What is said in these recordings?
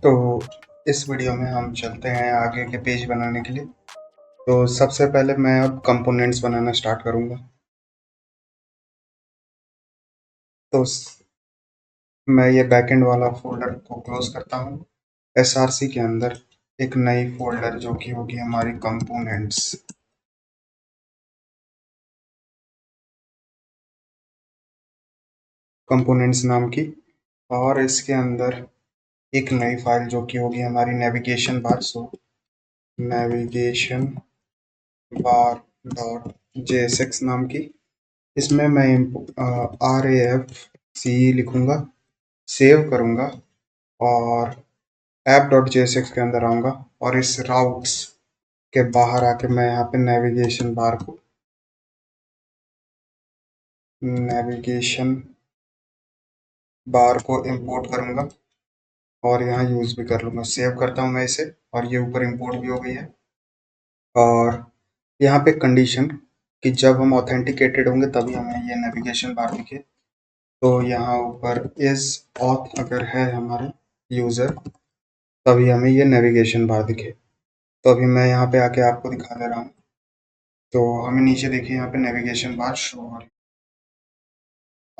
तो इस वीडियो में हम चलते हैं आगे के पेज बनाने के लिए। तो सबसे पहले मैं अब कंपोनेंट्स बनाना स्टार्ट करूंगा। तो मैं ये बैकएंड वाला फोल्डर को क्लोज करता हूँ। एसआरसी के अंदर एक नई फोल्डर जो कि होगी हमारी कंपोनेंट्स। कंपोनेंट्स नाम की, और इसके अंदर एक नई फाइल जो कि होगी हमारी नेविगेशन बार। सो नेविगेशन बार डॉट JSX नाम की। इसमें मैं RAFC लिखूंगा, सेव करूंगा और app.jsx के अंदर आऊंगा और इस राउट्स के बाहर आके मैं यहाँ पे नेविगेशन बार को इंपोर्ट करूंगा और यहाँ यूज भी कर लूंगा। सेव करता हूँ मैं इसे और ये ऊपर इंपोर्ट भी हो गई है। और यहाँ पे कंडीशन कि जब हम ऑथेंटिकेटेड होंगे तभी हमें ये नेविगेशन बार दिखे। तो यहाँ ऊपर इज ऑथ अगर है हमारे यूजर तभी हमें ये नेविगेशन बार दिखे। तो अभी मैं यहाँ पे आके आपको दिखा दे रहा हूँ। तो हमें नीचे देखिए यहाँ पे नेविगेशन बार शो हो रही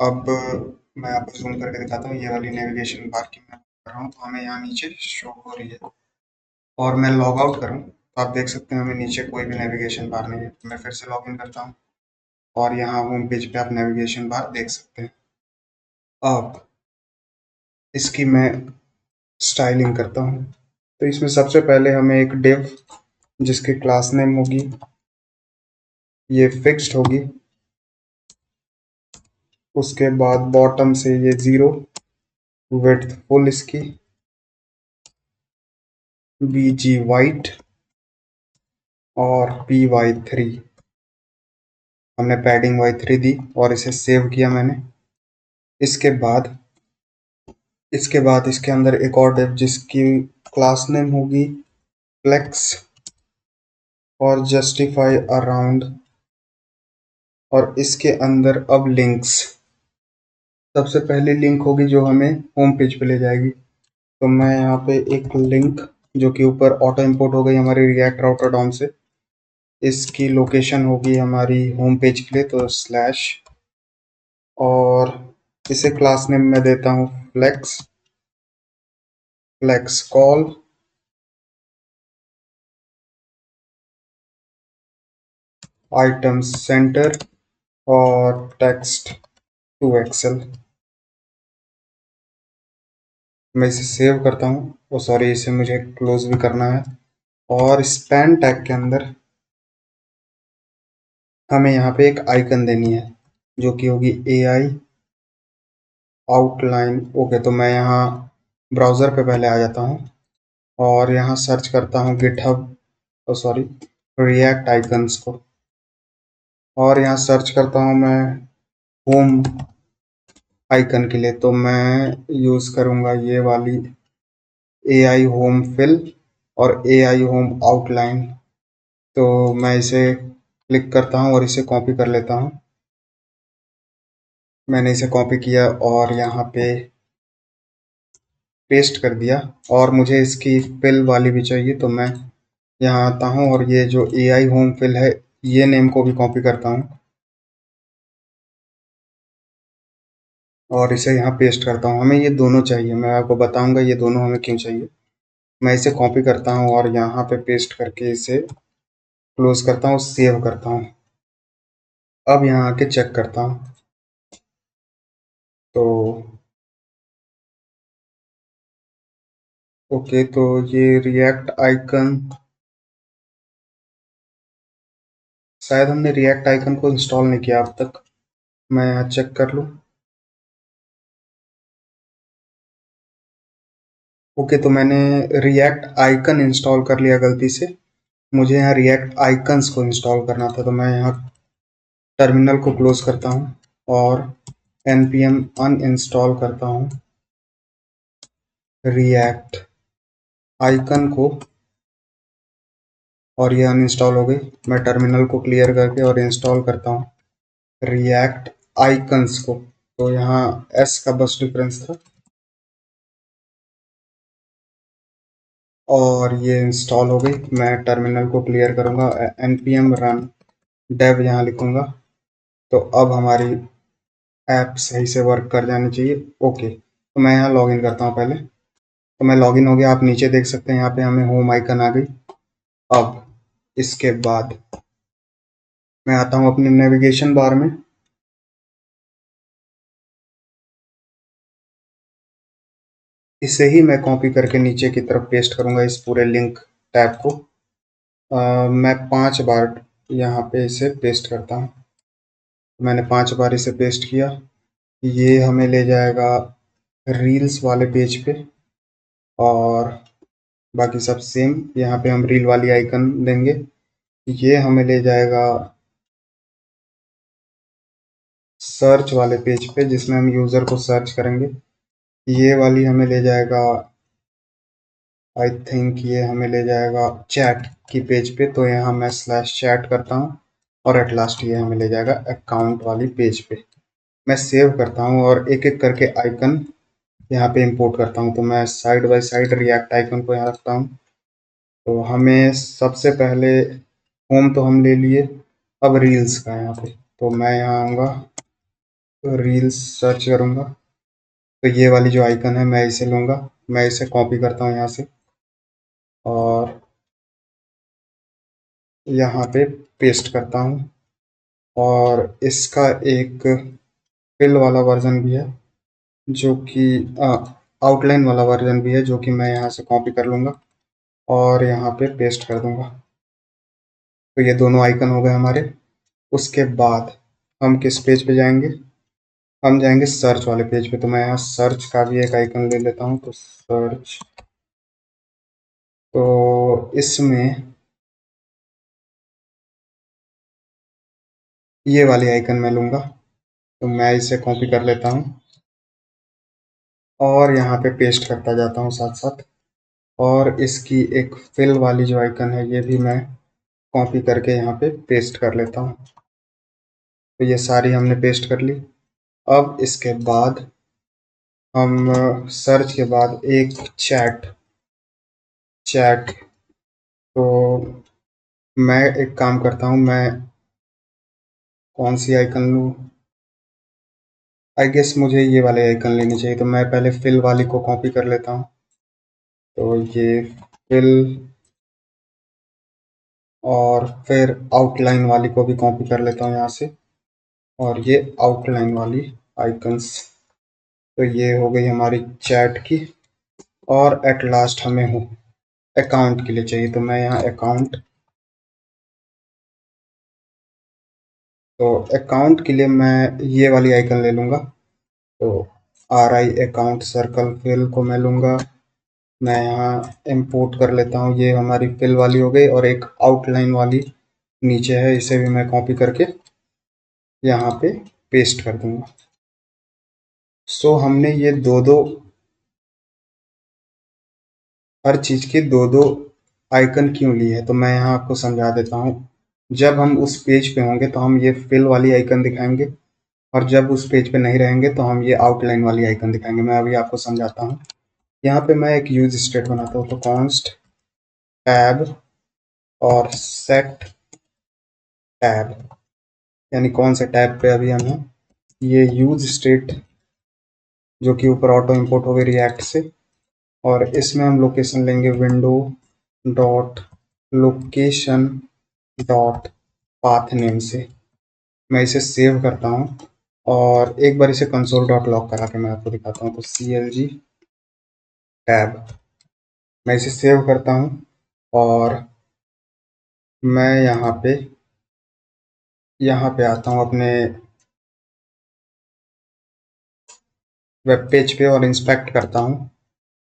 है। अब मैं आपको जूम करके दिखाता हूँ, ये वाली नेविगेशन बार की मैं कर रहा हूँ तो हमें यहाँ नीचे शो हो रही है। और मैं लॉग आउट करूँ तो आप देख सकते हैं हमें नीचे कोई भी नेविगेशन बार नहीं है। तो मैं फिर से लॉग इन करता हूँ और यहाँ होम पेज पे आप नेविगेशन बार देख सकते हैं। अब इसकी मैं स्टाइलिंग करता हूँ। तो इसमें सबसे पहले हमें एक डिव जिसकी क्लास नेम होगी ये फिक्स्ड होगी। उसके बाद बॉटम से ये 0, विड्थ फुल इसकी, BG वाइट और PY3। हमने पैडिंग Y3 दी और इसे सेव किया मैंने। इसके बाद इसके अंदर एक और डिव जिसकी क्लास नेम होगी फ्लेक्स और जस्टिफाई अराउंड, और इसके अंदर अब लिंक्स। सबसे पहली लिंक होगी जो हमें होम पेज पे ले जाएगी। तो मैं यहाँ पे एक लिंक जो कि ऊपर ऑटो इंपोर्ट हो गई हमारी रिएक्ट राउटर डॉम से, इसकी लोकेशन होगी हमारी होम पेज के लिए तो स्लैश, और इसे क्लास नेम में देता हूँ फ्लेक्स कॉल आइटम सेंटर और टेक्स्ट टू एक्सेल। मैं इसे सेव करता हूँ। वो सॉरी, इसे मुझे क्लोज भी करना है। और स्पैन टैग के अंदर हमें यहाँ पे एक आइकन देनी है जो कि होगी AI आउटलाइन। ओके, तो मैं यहाँ ब्राउज़र पे पहले आ जाता हूँ और यहाँ सर्च करता हूँ गिटहब सॉरी रिएक्ट आइकन्स को, और यहाँ सर्च करता हूँ मैं होम आइकन के लिए। तो मैं यूज़ करूँगा ये वाली AI होम फिल और AI होम आउटलाइन। तो मैं इसे क्लिक करता हूँ और इसे कॉपी कर लेता हूँ। मैंने इसे कॉपी किया और यहाँ पे पेस्ट कर दिया। और मुझे इसकी फिल वाली भी चाहिए तो मैं यहाँ आता हूँ और ये जो AI होम फिल है ये नेम को भी कॉपी करता हूँ और इसे यहाँ पेस्ट करता हूँ। हमें ये दोनों चाहिए, मैं आपको बताऊंगा ये दोनों हमें क्यों चाहिए। मैं इसे कॉपी करता हूँ और यहाँ पे पेस्ट करके इसे क्लोज करता हूँ, सेव करता हूँ। अब यहाँ आके चेक करता हूँ तो ओके, तो ये रिएक्ट आइकन, शायद हमने रिएक्ट आइकन को इंस्टॉल नहीं किया अब तक। मैं यहाँ चेक कर लूँ। ओके, तो मैंने रिएक्ट आइकन इंस्टॉल कर लिया गलती से। मुझे यहाँ रिएक्ट आइकन्स को इंस्टॉल करना था। तो मैं यहाँ टर्मिनल को क्लोज करता हूँ और npm अनइंस्टॉल करता हूँ रिएक्ट आइकन को, और ये अनइंस्टॉल हो गई। मैं टर्मिनल को क्लियर करके और इंस्टॉल करता हूँ रिएक्ट आइकन्स को। तो यहाँ S का बस डिफरेंस था। और ये इंस्टॉल हो गई। मैं टर्मिनल को क्लियर करूँगा, npm run dev यहाँ लिखूँगा। तो अब हमारी ऐप सही से वर्क कर जानी चाहिए। ओके, तो मैं यहाँ लॉगिन करता हूँ पहले। तो मैं लॉगिन हो गया, आप नीचे देख सकते हैं यहाँ पे हमें होम आइकन आ गई। अब इसके बाद मैं आता हूँ अपने नेविगेशन बार में। इसे ही मैं कॉपी करके नीचे की तरफ पेस्ट करूँगा, इस पूरे लिंक टैब को। मैं 5 बार यहाँ पे इसे पेस्ट करता हूँ। मैंने 5 बार इसे पेस्ट किया। ये हमें ले जाएगा रील्स वाले पेज पे, और बाकी सब सेम। यहाँ पे हम रील वाली आइकन देंगे। ये हमें ले जाएगा सर्च वाले पेज पे, जिसमें हम यूज़र को सर्च करेंगे। ये वाली हमें ले जाएगा, आई थिंक ये हमें ले जाएगा चैट की पेज पे। तो यहाँ मैं स्लैश चैट करता हूँ, और एट लास्ट ये हमें ले जाएगा अकाउंट वाली पेज पे। मैं सेव करता हूँ और एक एक करके आइकन यहाँ पे इंपोर्ट करता हूँ। तो मैं side by side react icon को यहाँ रखता हूँ। तो हमें सबसे पहले होम तो हम ले लिए, अब रील्स का यहाँ पे। तो मैं यहाँ आऊँगा, रील्स सर्च करूँगा। तो ये वाली जो आइकन है मैं इसे लूँगा, मैं इसे कॉपी करता हूँ यहाँ से, और यहाँ पे पेस्ट करता हूँ। और इसका एक फिल वाला वर्जन भी है, जो कि आउटलाइन वाला वर्जन भी है, जो कि मैं यहाँ से कॉपी कर लूँगा और यहाँ पे पेस्ट कर दूँगा। तो ये दोनों आइकन हो गए हमारे। उसके बाद हम किस पेज पे जाएंगे? हम जाएंगे सर्च वाले पेज पे। तो मैं यहाँ सर्च का भी एक आइकन ले लेता हूँ। तो सर्च, तो इसमें ये वाली आइकन मैं लूँगा। तो मैं इसे कॉपी कर लेता हूँ और यहाँ पे पेस्ट करता जाता हूँ साथ साथ। और इसकी एक फिल वाली जो आइकन है, ये भी मैं कॉपी करके यहाँ पे पेस्ट कर लेता हूँ। तो ये सारी हमने पेस्ट कर ली। अब इसके बाद हम सर्च के बाद एक चैट चैट तो मैं एक काम करता हूँ, मैं कौन सी आइकन लूँ? आई गेस मुझे ये वाले आइकन लेनी चाहिए। तो मैं पहले फिल वाली को कॉपी कर लेता हूँ। तो ये फिल, और फिर आउटलाइन वाली को भी कॉपी कर लेता हूँ यहाँ से, और ये आउटलाइन वाली आइकन्स। तो ये हो गई हमारी चैट की। और एट लास्ट हमें हो अकाउंट के लिए चाहिए। तो मैं यहाँ अकाउंट, तो अकाउंट के लिए मैं ये वाली आइकन ले लूँगा। तो R I account circle fill को मैं लूँगा। मैं यहाँ इंपोर्ट कर लेता हूँ। ये हमारी फिल वाली हो गई, और एक आउटलाइन वाली नीचे है, इसे भी मैं कॉपी करके यहाँ पे पेस्ट कर दूंगा। सो हमने ये दो दो, हर चीज़ की दो दो आइकन क्यों ली है, तो मैं यहाँ आपको समझा देता हूँ। जब हम उस पेज पे होंगे तो हम ये फिल वाली आइकन दिखाएंगे, और जब उस पेज पे नहीं रहेंगे तो हम ये आउटलाइन वाली आइकन दिखाएंगे। मैं अभी आपको समझाता हूँ। यहाँ पे मैं एक यूज स्टेट बनाता हूँ। तो कॉन्स्ट टैब और सेट टैब, यानी कौन से टैब पे अभी हम हैं। ये यूज स्टेट जो कि ऊपर ऑटो इंपोर्ट हो गई रिएक्ट से, और इसमें हम लोकेशन लेंगे window dot location dot path name से। मैं इसे सेव करता हूँ, और एक बार इसे कंसोल डॉट लॉग करा के मैं आपको दिखाता हूँ। तो CLG टैब, मैं इसे सेव करता हूँ, और मैं यहाँ पे आता हूँ अपने वेब पेज पे, और इंस्पेक्ट करता हूँ,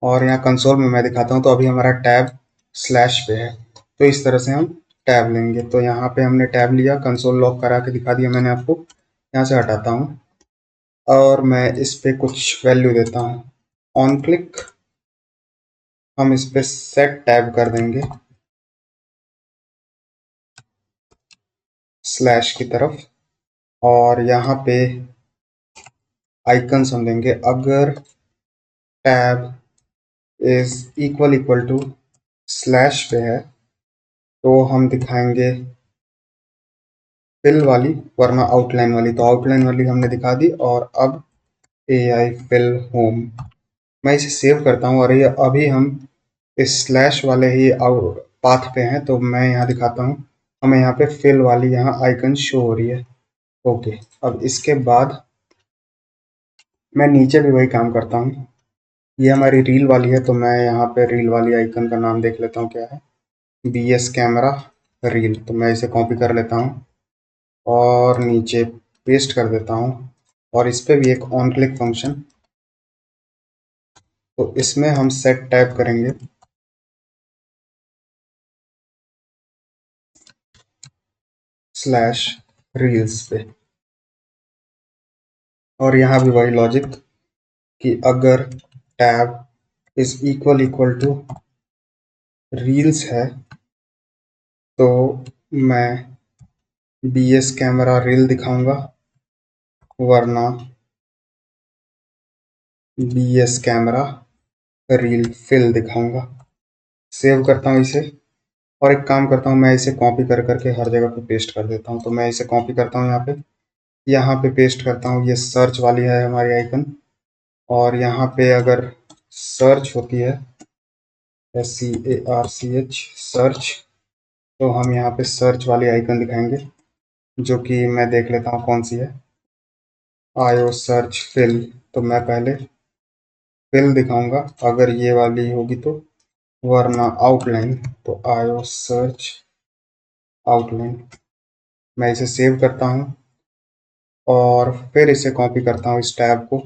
और यहाँ कंसोल में मैं दिखाता हूँ। तो अभी हमारा टैब स्लैश पे है। तो इस तरह से हम टैब लेंगे। तो यहाँ पे हमने टैब लिया, कंसोल लॉक करा के दिखा दिया मैंने आपको। यहाँ से हटाता हूँ, और मैं इस पे कुछ वैल्यू देता हूँ। ऑन क्लिक हम इस पे सेट टैब कर देंगे स्लैश की तरफ, और यहाँ पे आइकन्स हम देंगे। अगर tab is equal to slash पे है तो हम दिखाएंगे फिल वाली, वरना आउटलाइन वाली। तो आउटलाइन वाली हमने दिखा दी। और अब AI फिल होम, मैं इसे सेव करता हूँ। और ये अभी हम इस स्लैश वाले ही पाथ पे हैं, तो मैं यहाँ दिखाता हूँ। हमें यहाँ पे फिल वाली यहाँ आइकन शो हो रही है। ओके, अब इसके बाद मैं नीचे भी वही काम करता हूँ। ये हमारी रील वाली है, तो मैं यहाँ पे रील वाली आइकन का नाम देख लेता हूँ क्या है, BS कैमरा रील। तो मैं इसे कॉपी कर लेता हूँ और नीचे पेस्ट कर देता हूँ। और इस पे भी एक ऑन क्लिक फंक्शन, तो इसमें हम सेट टाइप करेंगे स्लैश रील्स पे। और यहाँ भी वही लॉजिक कि अगर tab is equal equal to reels है तो मैं BS कैमरा रील दिखाऊंगा, वरना BS कैमरा रील फिल दिखाऊंगा। सेव करता हूँ इसे। और एक काम करता हूँ, मैं इसे कॉपी कर करके हर जगह पे पेस्ट कर देता हूँ। तो मैं इसे कॉपी करता हूँ, यहाँ पे पेस्ट करता हूँ। ये सर्च वाली है हमारी आइकन। और यहाँ पे अगर सर्च होती है SEARCH सर्च, तो हम यहाँ पे सर्च वाली आइकन दिखाएंगे, जो कि मैं देख लेता हूँ कौन सी है। आयो सर्च फिल, तो मैं पहले फिल दिखाऊंगा अगर ये वाली होगी तो, वरना आउटलाइन। तो आयो सर्च आउटलाइन। मैं इसे सेव करता हूँ और फिर इसे कॉपी करता हूँ इस टैब को।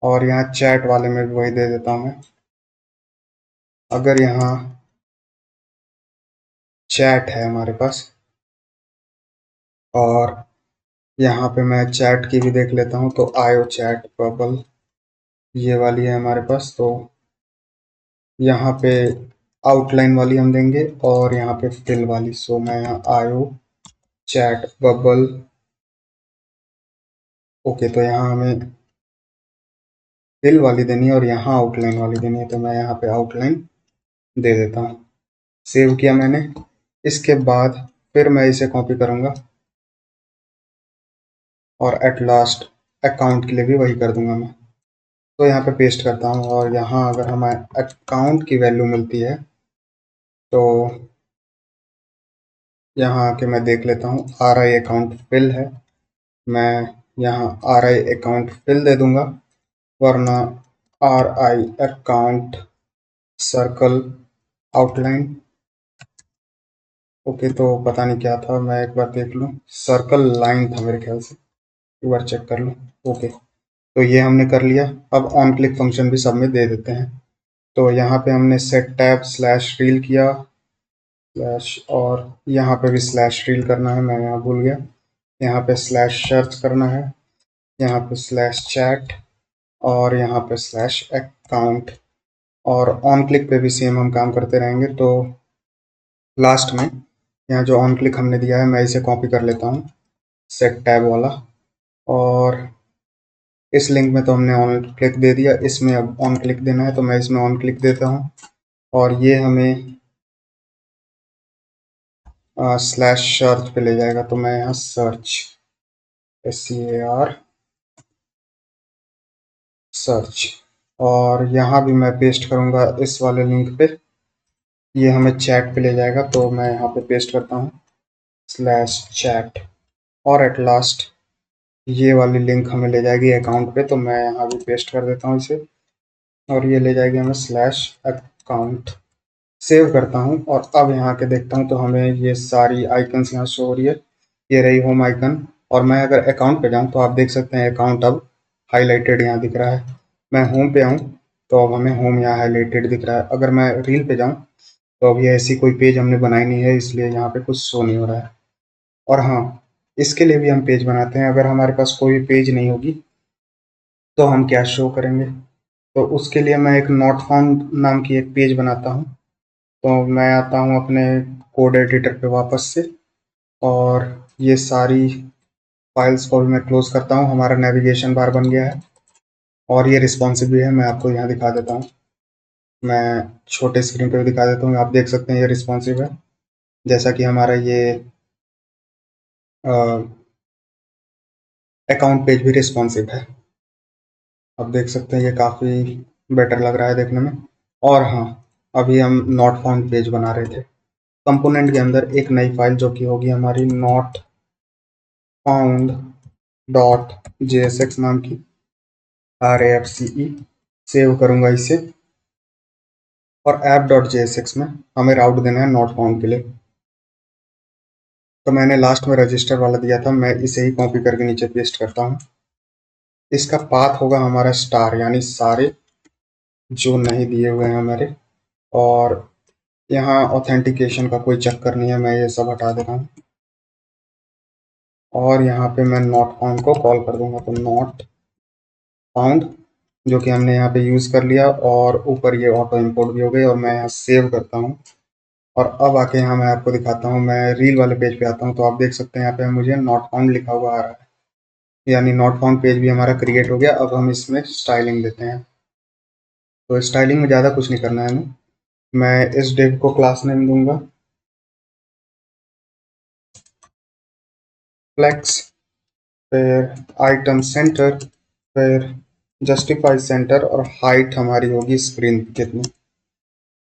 और यहाँ चैट वाले में भी वही दे देता हूँ मैं। अगर यहाँ चैट है हमारे पास, और यहाँ पे मैं चैट की भी देख लेता हूँ, तो आयो चैट बबल ये वाली है हमारे पास। तो यहाँ पे आउटलाइन वाली हम देंगे और यहाँ पे फिल वाली। सो मैं यहाँ आयो चैट बबल। ओके, तो यहाँ हमें फिल वाली देनी है और यहाँ आउटलाइन वाली देनी है। तो मैं यहाँ पे आउटलाइन दे देता हूँ। सेव किया मैंने। इसके बाद फिर मैं इसे कॉपी करूँगा और एट लास्ट अकाउंट के लिए भी वही कर दूंगा मैं। तो यहाँ पे पेस्ट करता हूँ और यहाँ अगर हमें अकाउंट की वैल्यू मिलती है तो यहाँ आके मैं देख लेता हूँ। RI अकाउंट फिल है, मैं यहाँ RI अकाउंट फिल दे दूंगा, वरना RI account circle outline. Okay, तो पता नहीं क्या था, मैं एक बार देख लूँ। सर्कल लाइन था मेरे ख्याल से, एक बार चेक कर लूँ। ओके, तो ये हमने कर लिया। अब ऑन क्लिक फंक्शन भी सब में दे देते हैं। तो यहाँ पे हमने सेट टैब स्लैश रील किया स्लैश, और यहाँ पे भी स्लैश रील करना है, मैं यहाँ भूल गया। यहाँ पे स्लैश सर्च करना है, यहाँ पे स्लैश चैट, और यहाँ पे स्लैश अकाउंट। और ऑन क्लिक पे भी सेम हम काम करते रहेंगे। तो लास्ट में यहाँ जो ऑन क्लिक हमने दिया है, मैं इसे कॉपी कर लेता हूँ, सेट टैब वाला। और इस लिंक में तो हमने ऑन क्लिक दे दिया, इसमें अब ऑन क्लिक देना है, तो मैं इसमें ऑन क्लिक देता हूँ। और ये हमें स्लैश सर्च पे ले जाएगा। तो मैं यहाँ सर्च SEAR सर्च, और यहाँ भी मैं पेस्ट करूँगा इस वाले लिंक पे। ये हमें चैट पे ले जाएगा, तो मैं यहाँ पे पेस्ट करता हूँ स्लैश चैट। और एट लास्ट ये वाली लिंक हमें ले जाएगी अकाउंट पे, तो मैं यहाँ भी पेस्ट कर देता हूँ इसे, और ये ले जाएगी हमें स्लैश अकाउंट। सेव करता हूँ और अब यहाँ के देखता हूँ, तो हमें ये सारी आइकन्स यहाँ शो हो रही है। ये रही होम आइकन। और मैं अगर अकाउंट पे जाऊँ तो आप देख सकते हैं अकाउंट अब हाईलाइटेड यहाँ दिख रहा है। मैं होम पे आऊँ तो अब हमें होम यहाँ हाईलाइटेड दिख रहा है। अगर मैं रील पे जाऊँ तो अब ये ऐसी कोई पेज हमने बनाई नहीं है, इसलिए यहाँ पे कुछ शो नहीं हो रहा है। और हाँ, इसके लिए भी हम पेज बनाते हैं। अगर हमारे पास कोई पेज नहीं होगी तो हम क्या शो करेंगे, तो उसके लिए मैं एक नॉट फाउंड नाम की एक पेज बनाता हूँ। तो मैं आता हूँ अपने कोड एडिटर पे वापस से, और ये सारी फाइल्स को भी मैं क्लोज करता हूँ। हमारा नेविगेशन बार बन गया है और ये रिस्पॉन्सिव भी है, मैं आपको यहाँ दिखा देता हूँ। मैं छोटे स्क्रीन पे भी दिखा देता हूँ, आप देख सकते हैं ये रिस्पॉन्सिव है, जैसा कि हमारा ये अकाउंट पेज भी रिस्पॉन्सिव है। आप देख सकते हैं ये काफ़ी बेटर लग रहा है देखने में। और हाँ, अभी हम नॉट फाउंड पेज बना रहे थे कंपोनेंट के अंदर एक नई फाइल, जो कि होगी हमारी नॉट फाउंड डॉट JSX नाम की, RAFCE। सेव करूंगा इसे, और ऐप डॉट JSX में हमें राउट देना है नॉट फाउंड के लिए। तो मैंने लास्ट में रजिस्टर वाला दिया था, मैं इसे ही कॉपी करके नीचे पेस्ट करता हूँ। इसका पाथ होगा हमारा स्टार, यानी सारे जो नहीं दिए हुए हैं हमारे। और यहाँ ऑथेंटिकेशन का कोई चक्कर नहीं है, मैं ये सब हटा दे रहा हूँ। और यहाँ पे मैं नॉट फाउंड को कॉल कर दूंगा, तो नॉट फाउंड, जो कि हमने यहाँ पे यूज़ कर लिया, और ऊपर ये ऑटो इंपोर्ट भी हो गई। और मैं यहाँ सेव करता हूँ, और अब आके यहाँ मैं आपको दिखाता हूँ, मैं रील वाले पेज पे आता हूँ, तो आप देख सकते हैं यहाँ पे मुझे नॉट फाउंड लिखा हुआ आ रहा है, यानी नॉट फाउंड पेज भी हमारा क्रिएट हो गया। अब हम इसमें स्टाइलिंग देते हैं। तो स्टाइलिंग में ज़्यादा कुछ नहीं करना है हमें। मैं इस डिव को क्लास नेम दूंगा फ्लेक्स, फिर आइटम सेंटर, फिर जस्टिफाई सेंटर, और हाइट हमारी होगी स्क्रीन कितनी,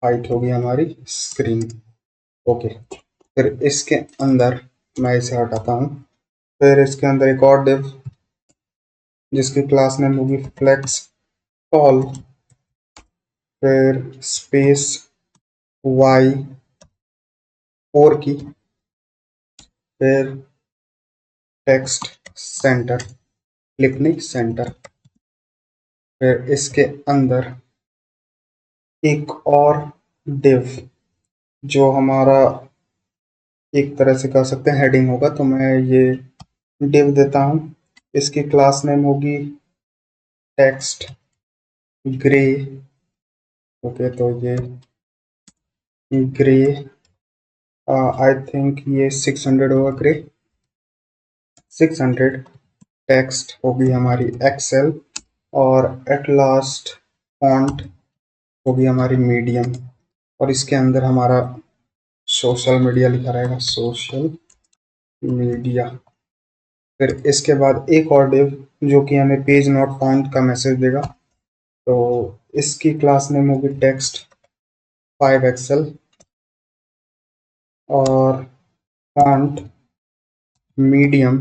हाइट होगी हमारी स्क्रीन। ओके, फिर इसके अंदर मैं इसे हटाता हूँ। फिर इसके अंदर एक और डिव, जिसकी क्लास नेम होगी फ्लेक्स टॉल, फिर स्पेस Y4 की, फिर टेक्स्ट सेंटर, लिखने सेंटर। फिर इसके अंदर एक और डिव, जो हमारा एक तरह से कह सकते हैं हेडिंग होगा, तो मैं ये डिव देता हूँ। इसकी क्लास नेम होगी टेक्स्ट ग्रे। ओके, तो ये ग्रे, आई थिंक ये 600 होगा, ग्रे 600। टेक्स्ट होगी हमारी एक्सेल, और एट लास्ट फॉन्ट होगी हमारी मीडियम, और इसके अंदर हमारा सोशल मीडिया लिखा रहेगा, सोशल मीडिया। फिर इसके बाद एक और डिव, जो कि हमें पेज नॉट फाउंड का मैसेज देगा, तो इसकी क्लास नेम होगी टेक्स्ट 5 एक्सेल, और फॉन्ट मीडियम,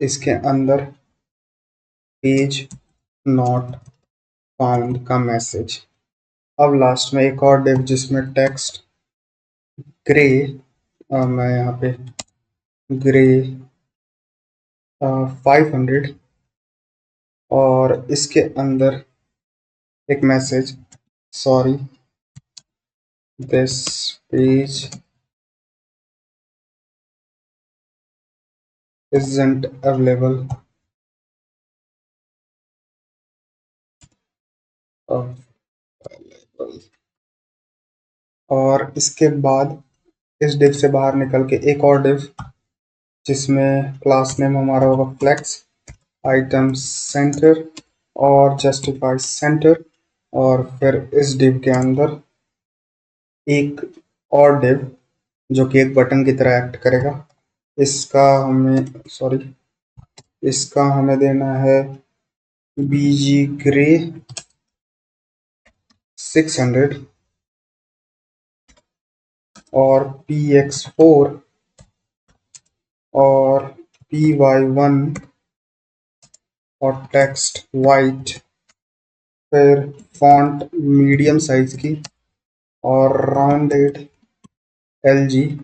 इसके अंदर पेज नॉट फाउंड का मैसेज। अब लास्ट में एक और डिव, जिसमें टेक्स्ट ग्रे, मैं यहाँ पे ग्रे 500, और इसके अंदर एक message, sorry this page isn't available, और इसके बाद इस डिव से बाहर निकल के एक और डिव, जिसमें क्लास नेम हमारा होगा फ्लेक्स आइटम सेंटर और जस्टिफाई सेंटर। और फिर इस डिव के अंदर एक और डिव, जो कि एक बटन की तरह एक्ट करेगा, इसका हमें सॉरी इसका हमें देना है BG ग्रे 600, और PX4, और PY1, और टेक्स्ट वाइट, फिर फॉन्ट मीडियम साइज की, और राउंडेड LG,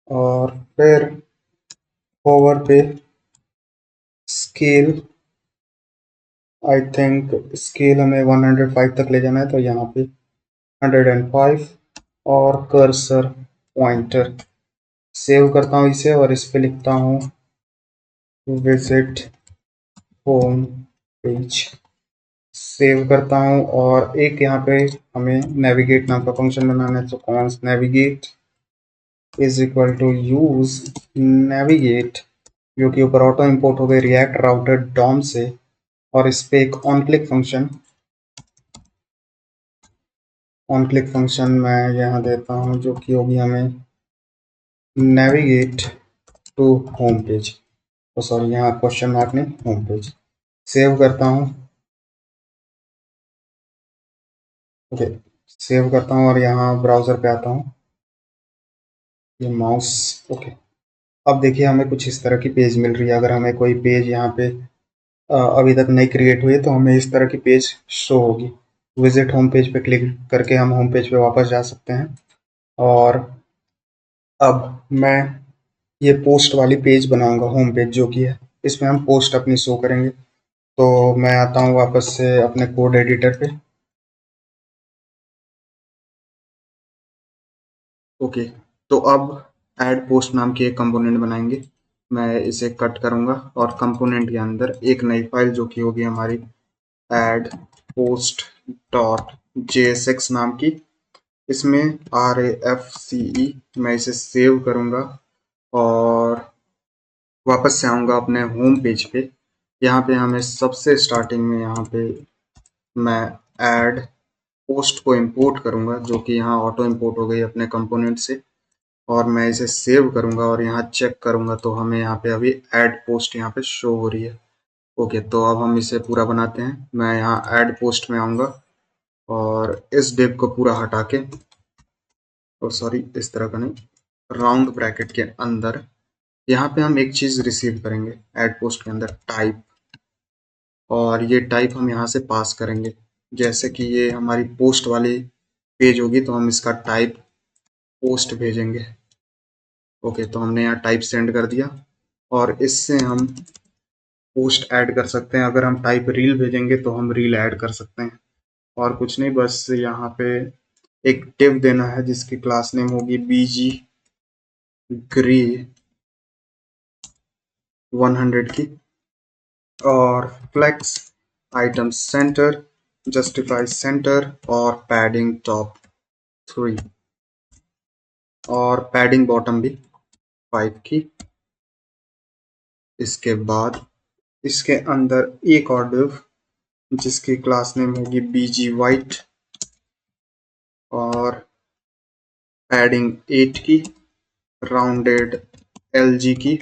और फिर होवर पे स्केल, आई थिंक स्केल हमें 105 तक ले जाना है, तो यहाँ पे 105, और कर्सर पॉइंटर। सेव करता हूँ इसे, और इस पे लिखता हूँ विजिट होम पेज। सेव करता हूँ, और एक यहाँ पे हमें नेविगेट नाम का फंक्शन बनाना है, तो const navigate is equal to use navigate, जो कि ऊपर ऑटो इंपोर्ट हो गए रिएक्ट राउटर डॉम से, और इस पे एक on click function on click function मैं यहाँ देता हूँ जो कि होगी हमें नेविगेट टू होम पेज। तो सॉरी, यहाँ क्वेश्चन मार्क नहीं, होम पेज। सेव करता हूँ। ओके, सेव करता हूँ और यहाँ ब्राउज़र पे आता हूँ, ये माउस। ओके, अब देखिए हमें कुछ इस तरह की पेज मिल रही है। अगर हमें कोई पेज यहाँ पे अभी तक नहीं क्रिएट हुई है तो हमें इस तरह की पेज शो होगी। विजिट होम पेज पे क्लिक करके हम होम पेज पे वापस जा सकते हैं। और अब मैं ये पोस्ट वाली पेज बनाऊंगा, होम पेज जो कि है, इसमें हम पोस्ट अपनी शो करेंगे। तो मैं आता हूँ वापस से अपने कोड एडिटर पे। ओके, तो अब ऐड पोस्ट नाम की एक कंपोनेंट बनाएंगे। मैं इसे कट करूंगा और कंपोनेंट के अंदर एक नई फाइल जो कि होगी हमारी ऐड पोस्ट डॉट JSX नाम की, इसमें RAFCE, मैं इसे सेव करूंगा और वापस से आऊंगा अपने होम पेज पे। यहाँ पे हमें सबसे स्टार्टिंग में यहाँ पे मैं ऐड पोस्ट को इंपोर्ट करूंगा जो कि यहाँ ऑटो इंपोर्ट हो गई अपने कंपोनेंट से। और मैं इसे सेव करूंगा और यहाँ चेक करूंगा तो हमें यहाँ पे अभी ऐड पोस्ट यहाँ पे शो हो रही है। ओके, तो अब हम इसे पूरा बनाते हैं। मैं यहाँ ऐड पोस्ट में आऊंगा और इस डिव को पूरा हटा के, और सॉरी इस तरह का नहीं, राउंड ब्रैकेट के अंदर यहाँ पे हम एक चीज रिसीव करेंगे ऐड पोस्ट के अंदर, टाइप। और ये टाइप हम यहाँ से पास करेंगे। जैसे कि ये हमारी पोस्ट वाली पेज होगी तो हम इसका टाइप पोस्ट भेजेंगे। ओके, तो हमने यहाँ टाइप सेंड कर दिया और इससे हम पोस्ट ऐड कर सकते हैं। अगर हम टाइप रील भेजेंगे तो हम रील ऐड कर सकते हैं। और कुछ नहीं, बस यहाँ पे एक div देना है जिसकी क्लास नेम होगी bg ग्री 100 की, और flex item centre, justify centre और पैडिंग टॉप 3 और पैडिंग बॉटम भी 5 की। इसके बाद इसके अंदर एक और div जिसकी क्लास नेम होगी bg white और पैडिंग 8 की, राउंडेड LG की,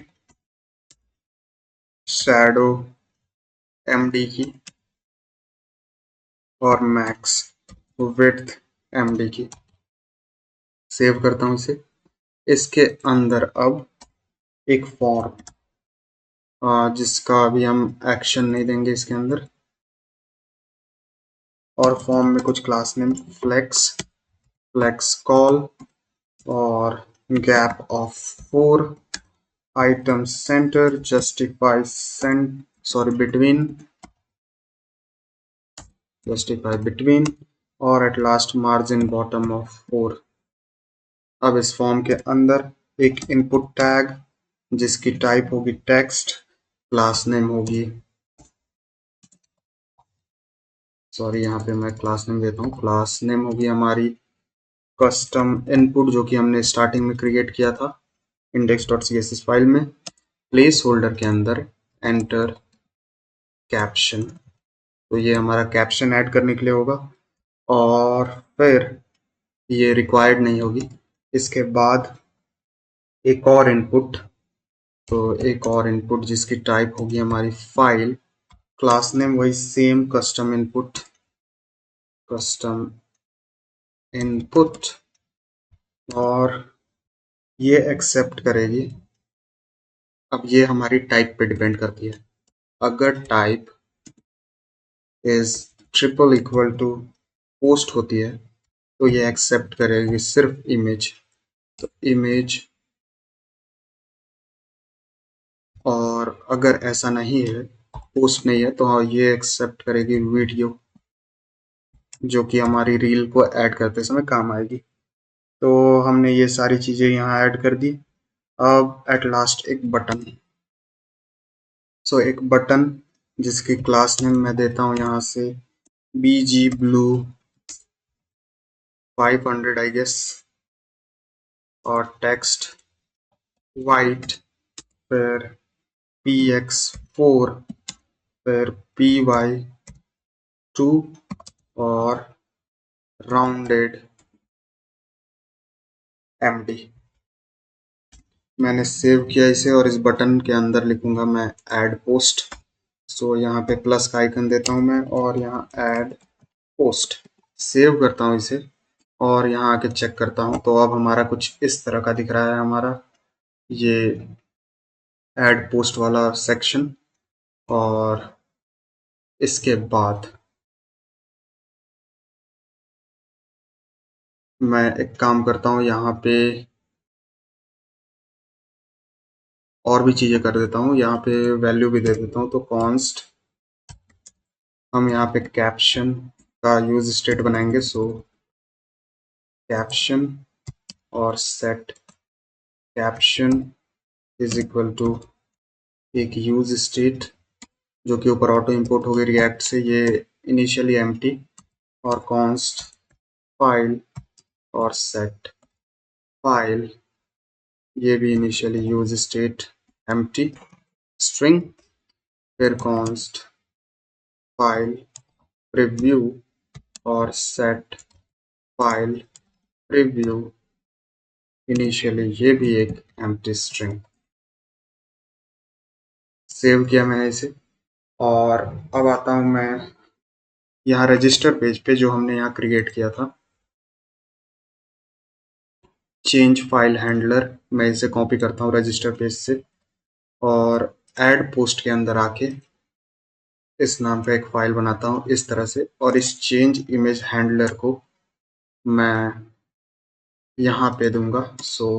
शैडो MD की और मैक्स विड्थ MD की। सेव करता हूँ इसे। इसके अंदर अब एक फॉर्म, जिसका अभी हम एक्शन नहीं देंगे इसके अंदर, और फॉर्म में कुछ class name flex, flex col और gap of 4, item centre, justify cent, sorry between, justify between और at last margin bottom of 4। अब इस फॉर्म के अंदर एक इनपुट टैग जिसकी टाइप होगी टेक्स्ट, क्लास नेम होगी, सॉरी यहाँ पे मैं क्लास नेम देता हूँ, क्लास नेम होगी हमारी कस्टम इनपुट जो कि हमने स्टार्टिंग में क्रिएट किया था index.css फाइल में। प्लेस होल्डर के अंदर एंटर कैप्शन, तो ये हमारा कैप्शन ऐड करने के लिए होगा। और फिर ये रिक्वायर्ड नहीं होगी। इसके बाद एक और इनपुट, तो एक और इनपुट जिसकी टाइप होगी हमारी फाइल, क्लास नेम वही same custom input, custom input, और ये एक्सेप्ट करेगी। अब ये हमारी टाइप पे डिपेंड करती है। अगर type is triple equal to post होती है तो ये एक्सेप्ट करेगी सिर्फ इमेज, तो इमेज। और अगर ऐसा नहीं है, पोस्ट नहीं है, तो ये एक्सेप्ट करेगी वीडियो जो कि हमारी रील को ऐड करते समय काम आएगी। तो हमने ये सारी चीज़ें यहाँ ऐड कर दी। अब एट लास्ट एक बटन, सो एक बटन जिसकी क्लास नेम मैं देता हूँ यहाँ से BG ब्लू 500 आई गेस, और टेक्स्ट वाइट, फिर PX4, फिर PY2 और राउंडेड एमडी। मैंने सेव किया इसे और इस बटन के अंदर लिखूंगा मैं ऐड पोस्ट। सो यहाँ पे प्लस का आइकन देता हूँ मैं और यहाँ ऐड पोस्ट सेव करता हूँ इसे और यहाँ आके चेक करता हूँ तो अब हमारा कुछ इस तरह का दिख रहा है हमारा ये ऐड पोस्ट वाला सेक्शन। और इसके बाद मैं एक काम करता हूँ यहाँ पे और भी चीज़ें कर देता हूँ, यहाँ पे वैल्यू भी दे देता हूँ। तो कॉन्स्ट हम यहाँ पे कैप्शन का यूज स्टेट बनाएंगे। सो कैप्शन और set caption is equal to एक यूज स्टेट जो कि ऊपर ऑटो इंपोर्ट हो गई रिएक्ट से, ये इनिशियली एम्प्टी और कॉन्स्ट फाइल और सेट फाइल ये भी initially use state empty string, फिर कॉन्स्ट फाइल प्रीव्यू और सेट फाइल प्रीव्यू इनिशियली ये भी एक एम्प्टी स्ट्रिंग। सेव किया मैंने इसे और अब आता हूँ मैं यहाँ रजिस्टर पेज पे जो हमने यहाँ क्रिएट किया था चेंज फाइल हैंडलर, मैं इसे कॉपी करता हूँ रजिस्टर पेज से और ऐड पोस्ट के अंदर आके इस नाम का एक फाइल बनाता हूँ इस तरह से और इस चेंज इमेज हैंडलर को मैं यहाँ पे दूंगा। सो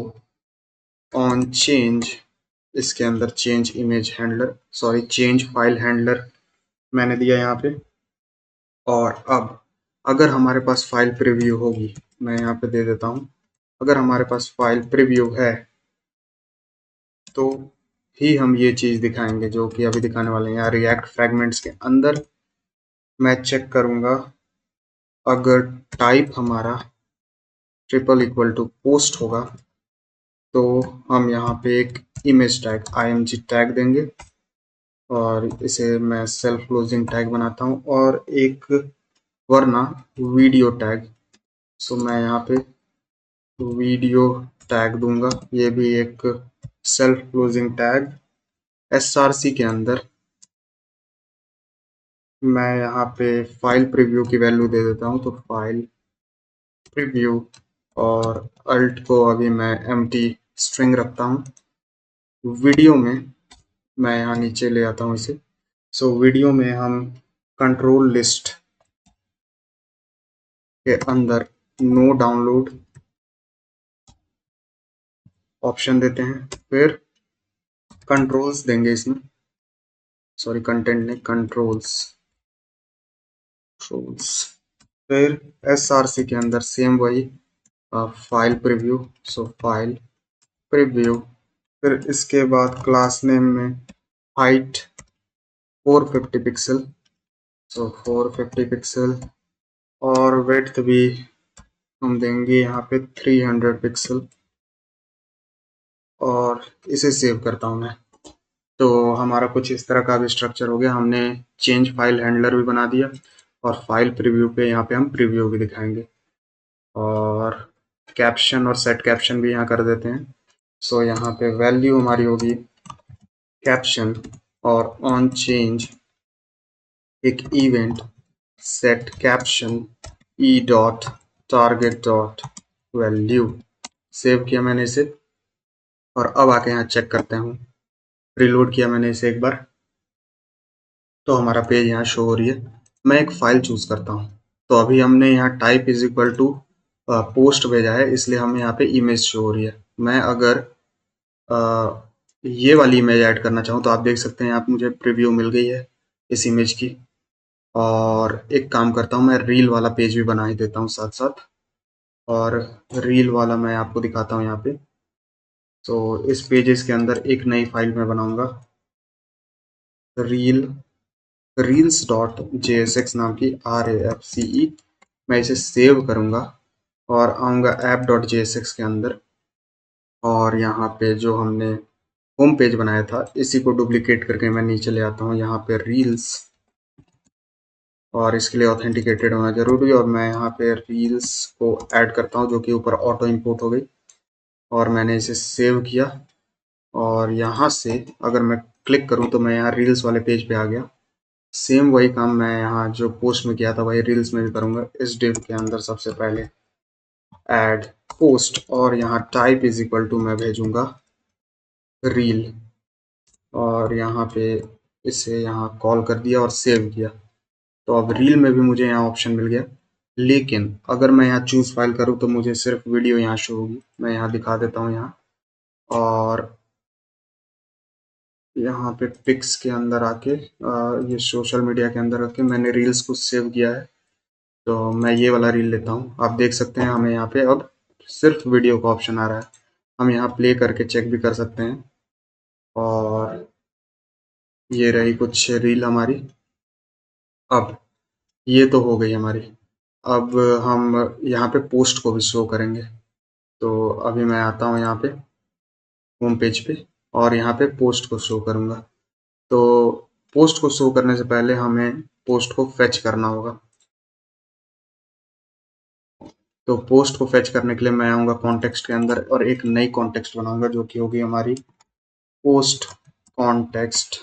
ऑन चेंज इसके अंदर change image handler sorry change file handler मैंने दिया यहाँ पे। और अब अगर हमारे पास फाइल प्रीव्यू होगी, मैं यहाँ पे दे देता हूँ, अगर हमारे पास फाइल प्रीव्यू है तो ही हम ये चीज़ दिखाएंगे जो कि अभी दिखाने वाले हैं। यहाँ रिएक्ट फ्रैगमेंट्स के अंदर मैं चेक करूँगा अगर टाइप हमारा ट्रिपल इक्वल टू पोस्ट होगा तो हम यहाँ पे एक इमेज टैग img टैग देंगे और इसे मैं सेल्फ क्लोजिंग टैग बनाता हूँ और एक वरना वीडियो टैग। सो मैं यहाँ पे वीडियो टैग दूंगा, ये भी एक सेल्फ क्लोजिंग टैग। src के अंदर मैं यहाँ पे फाइल प्रीव्यू की वैल्यू दे देता हूँ तो फाइल प्रीव्यू और अल्ट को अभी मैं एम्प्टी स्ट्रिंग रखता हूँ। वीडियो में मैं यहाँ नीचे ले आता हूँ इसे। सो वीडियो में हम कंट्रोल लिस्ट के अंदर नो डाउनलोड ऑप्शन देते हैं, फिर कंट्रोल्स देंगे इसमें, सॉरी कंटेंट नहीं कंट्रोल्स कंट्रोल्स। फिर src के अंदर सेम वही फाइल प्रीव्यू, सो फाइल प्रीव्यू। फिर इसके बाद क्लास नेम में हाइट 450 पिक्सल, सो 450 पिक्सल और विड्थ भी हम देंगे यहाँ पे 300 पिक्सल और इसे सेव करता हूँ मैं। तो हमारा कुछ इस तरह का भी स्ट्रक्चर हो गया, हमने चेंज फाइल हैंडलर भी बना दिया और फाइल प्रीव्यू पे यहाँ पे हम प्रीव्यू भी दिखाएंगे और कैप्शन और सेट कैप्शन भी यहाँ कर देते हैं। सो यहाँ पे वैल्यू हमारी होगी कैप्शन और ऑन चेंज एक event set caption E dot target dot value. Save किया मैंने इसे और अब आके यहाँ चेक करते हैं, रिलोड किया मैंने इसे एक बार तो हमारा पेज यहाँ शो हो रही है। मैं एक फाइल चूज करता हूँ तो अभी हमने यहाँ type is equal to post भेजा है इसलिए हमें यहाँ पे इमेज शो हो रही है। मैं अगर ये वाली इमेज ऐड करना चाहूँ तो आप देख सकते हैं यहाँ पे मुझे प्रीव्यू मिल गई है इस इमेज की। और एक काम करता हूँ मैं रील वाला पेज भी बना ही देता हूँ साथ साथ और रील वाला मैं आपको दिखाता हूँ यहाँ पे। तो इस पेजेस के अंदर एक नई फाइल मैं बनाऊंगा रील रील्स डॉट JSX नाम की RAFCE। मैं इसे सेव करूंगा और आऊँगा ऐप डॉट JSX के अंदर और यहाँ पे जो हमने होम पेज बनाया था इसी को डुप्लीकेट करके मैं नीचे ले आता हूँ यहाँ पे रील्स और इसके लिए ऑथेंटिकेटेड होना जरूरी है। और मैं यहाँ पे रील्स को ऐड करता हूँ जो कि ऊपर ऑटो इंपोर्ट हो गई, और मैंने इसे सेव किया। और यहाँ से अगर मैं क्लिक करूँ तो मैं यहाँ रील्स वाले पेज पे आ गया। सेम वही काम मैं यहाँ जो पोस्ट में किया था वही रील्स में भी करूँगा। इस डिव के अंदर सबसे पहले ऐड पोस्ट, और यहाँ टाइप इज इक्वल टू मैं भेजूंगा रील, और यहाँ पे इसे यहाँ कॉल कर दिया और सेव किया। तो अब रील में भी मुझे यहाँ ऑप्शन मिल गया। लेकिन अगर मैं यहाँ चूज फाइल करूँ तो मुझे सिर्फ वीडियो यहाँ शो होगी। मैं यहाँ दिखा देता हूँ यहाँ, और यहाँ पे पिक्स के अंदर आके ये सोशल मीडिया के अंदर आके मैंने रील्स को सेव किया है। तो मैं ये वाला रील लेता हूँ। आप देख सकते हैं हमें यहाँ पे अब सिर्फ वीडियो का ऑप्शन आ रहा है। हम यहाँ प्ले करके चेक भी कर सकते हैं। और ये रही कुछ रील हमारी। अब ये तो हो गई हमारी। अब हम यहाँ पे पोस्ट को भी शो करेंगे। तो अभी मैं आता हूँ यहाँ पे होम पेज पे, और यहाँ पे पोस्ट को शो करूँगा। तो पोस्ट को शो करने से पहले हमें पोस्ट को फेच करना होगा। तो पोस्ट को फेच करने के लिए मैं आऊँगा कॉन्टेक्स्ट के अंदर और एक नई कॉन्टेक्स्ट बनाऊंगा जो कि होगी हमारी पोस्ट कॉन्टेक्स्ट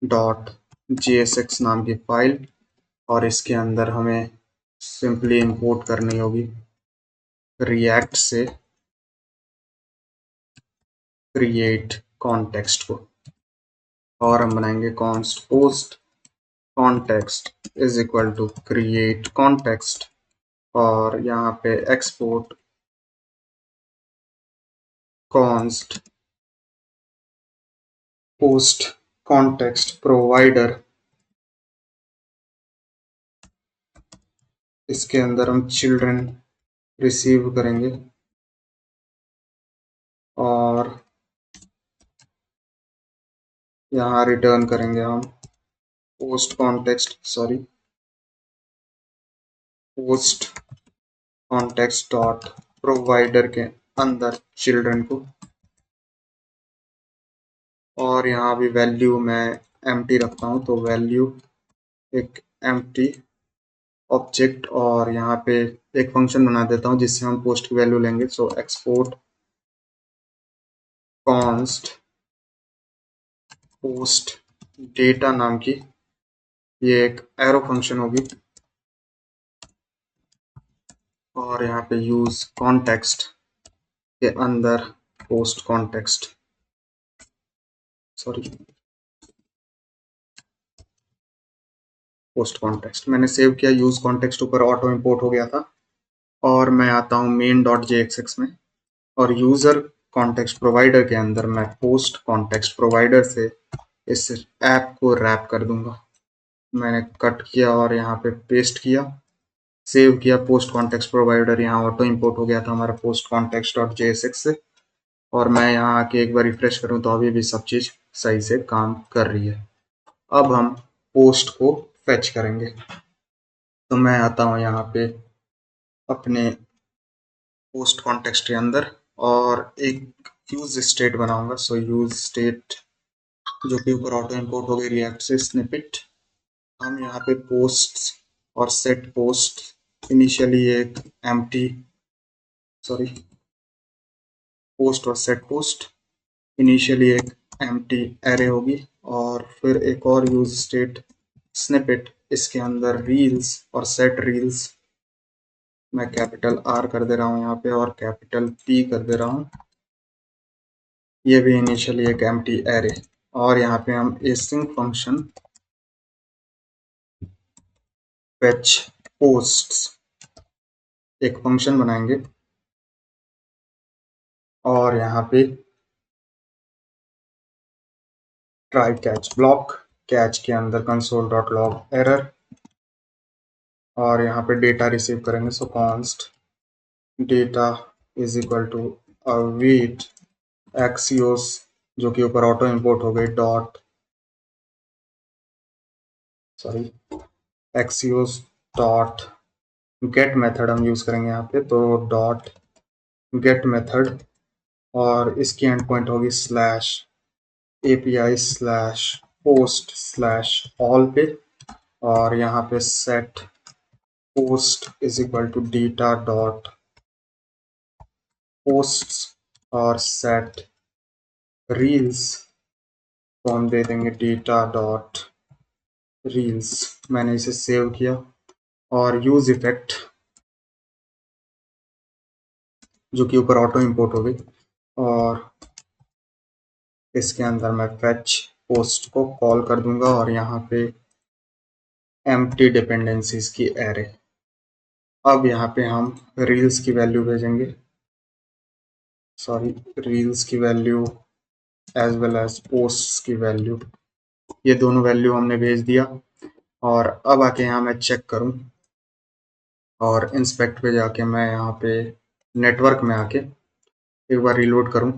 डॉट JSX नाम की फाइल। और इसके अंदर हमें सिंपली इंपोर्ट करनी होगी रिएक्ट से क्रिएट कॉन्टेक्स्ट को, और हम बनाएंगे const post context is equal to create context, और यहाँ पे export const post context provider. इसके अंदर हम चिल्ड्रन रिसीव करेंगे, और यहाँ रिटर्न करेंगे हम post context post context dot provider के अंदर चिल्ड्रन को। और यहाँ भी वैल्यू मैं एम्प्टी रखता हूँ, तो वैल्यू एक एम्प्टी ऑब्जेक्ट, और यहाँ पे एक फंक्शन बना देता हूँ जिससे हम पोस्ट की वैल्यू लेंगे। So export const post data नाम की ये एक एरो फंक्शन होगी, और यहाँ पे यूज कॉन्टेक्स्ट के अंदर पोस्ट कॉन्टेक्स्ट पोस्ट कॉन्टेक्स्ट मैंने सेव किया। यूज कॉन्टेक्स्ट ऊपर ऑटो इंपोर्ट हो गया था। और मैं आता हूँ मेन डॉट JXX में, और यूजर कॉन्टेक्स्ट प्रोवाइडर के अंदर मैं पोस्ट कॉन्टेक्स्ट प्रोवाइडर से इस ऐप को रैप कर दूंगा। मैंने कट किया और यहाँ पे पेस्ट किया, सेव किया। पोस्ट कॉन्टेक्स्ट प्रोवाइडर यहाँ ऑटो इंपोर्ट हो गया था हमारा पोस्ट कॉन्टेक्स्ट डॉट JSX से। और मैं यहाँ आके एक बार रिफ्रेश करूँ तो अभी भी सब चीज़ सही से काम कर रही है। अब हम पोस्ट को फेच करेंगे। तो मैं आता हूँ यहाँ पे अपने पोस्ट कॉन्टेक्स्ट के अंदर, और एक यूज स्टेट बनाऊंगा। सो यूज स्टेट जो कि ऊपर ऑटो इंपोर्ट हो गई रिएक्ट से स्निपेट। हम यहाँ पे पोस्ट और सेट पोस्ट इनिशियली एक एम्प्टी पोस्ट और सेट पोस्ट इनिशियली एक एम्प्टी एरे होगी। और फिर एक और यूज स्टेट स्निपेट, इसके अंदर रील्स और सेट रील्स मैं कैपिटल R कर दे रहा हूँ यहाँ पे, और कैपिटल P कर दे रहा हूँ। ये भी इनिशियली एक एम्प्टी एरे। और यहाँ पे हम async फंक्शन fetch posts एक फंक्शन बनाएंगे, और यहाँ पे ट्राई कैच ब्लॉक, कैच के अंदर कंसोल डॉट लॉग एरर, और यहाँ पे डेटा रिसीव करेंगे। So const data is equal to await axios जो कि ऊपर ऑटो इंपोर्ट हो गई एक्सियोस डॉट गेट मेथड हम यूज करेंगे यहाँ पे। तो डॉट गेट मेथड, और इसकी एंड पॉइंट होगी slash API slash post slash all पे। और यहाँ पे set post is equal to data dot posts और सेट रील्स तो हम दे देंगे डेटा डॉट रील्स। मैंने इसे सेव किया और यूज इफेक्ट जो कि ऊपर ऑटो इंपोर्ट हो गई, और इसके अंदर मैं फेच पोस्ट को कॉल कर दूंगा और यहाँ पे एम्प्टी डिपेंडेंसीज की एरे। अब यहाँ पे हम रील्स की वैल्यू भेजेंगे, सॉरी रील्स की value as well as posts की वैल्यू, ये दोनों वैल्यू हमने भेज दिया। और अब आके यहाँ मैं चेक करूँ और इंस्पेक्ट पे जाके मैं यहाँ पे नेटवर्क में आके एक बार रिलोड करूँ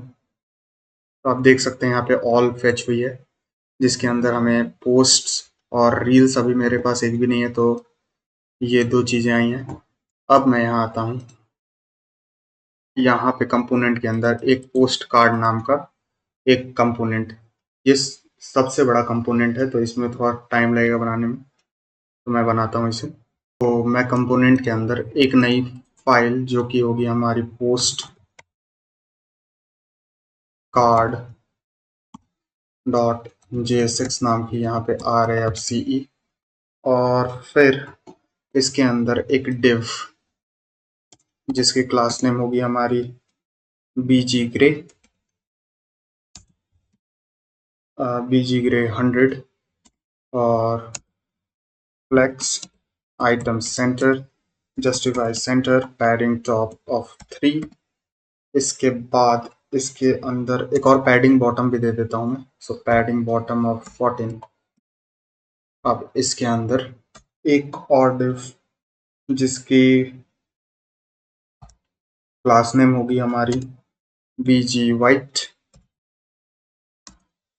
तो आप देख सकते हैं यहाँ पे ऑल फेच हुई है, जिसके अंदर हमें पोस्ट्स और रील्स अभी मेरे पास एक भी नहीं है, तो ये दो चीज़ें आई हैं। अब मैं यहाँ आता हूँ, यहाँ पे कंपोनेंट के अंदर एक पोस्ट कार्ड नाम का एक कंपोनेंट, ये सबसे बड़ा कंपोनेंट है, तो इसमें थोड़ा टाइम लगेगा बनाने में, तो मैं बनाता हूँ इसे। तो मैं कंपोनेंट के अंदर एक नई फाइल जो कि होगी हमारी पोस्ट कार्ड डॉट JSX नाम की, यहाँ पे RAFCE, और फिर इसके अंदर एक डिव जिसकी क्लास नेम होगी हमारी BG ग्रे, BG ग्रे 100, और flex item centre justify centre padding top of 3। इसके बाद इसके अंदर एक और पैडिंग बॉटम भी दे देता हूँ मैं, सो पैडिंग बॉटम ऑफ 14। अब इसके अंदर एक और डिव जिसकी क्लास नेम होगी हमारी BG वाइट,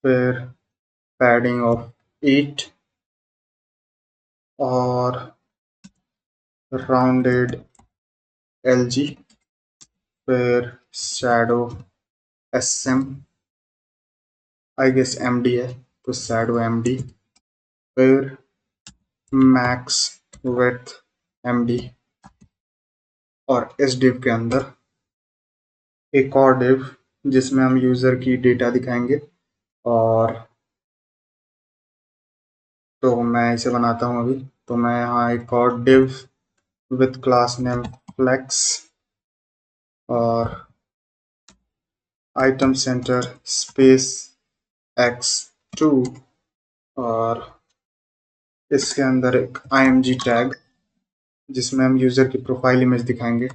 फिर पैडिंग ऑफ 8 और राउंडेड LG, फिर shadow SM, I guess MD है तो शैडो MD, फिर मैक्स विथ MD, और इस डिव के अंदर एक और डिव जिसमें हम यूज़र की डेटा दिखाएंगे, और तो मैं इसे बनाता हूँ अभी। तो मैं यहाँ एक और div with class name flex और आइटम सेंटर स्पेस X2, और इसके अंदर एक IMG टैग जिसमें हम यूज़र की प्रोफाइल इमेज दिखाएंगे,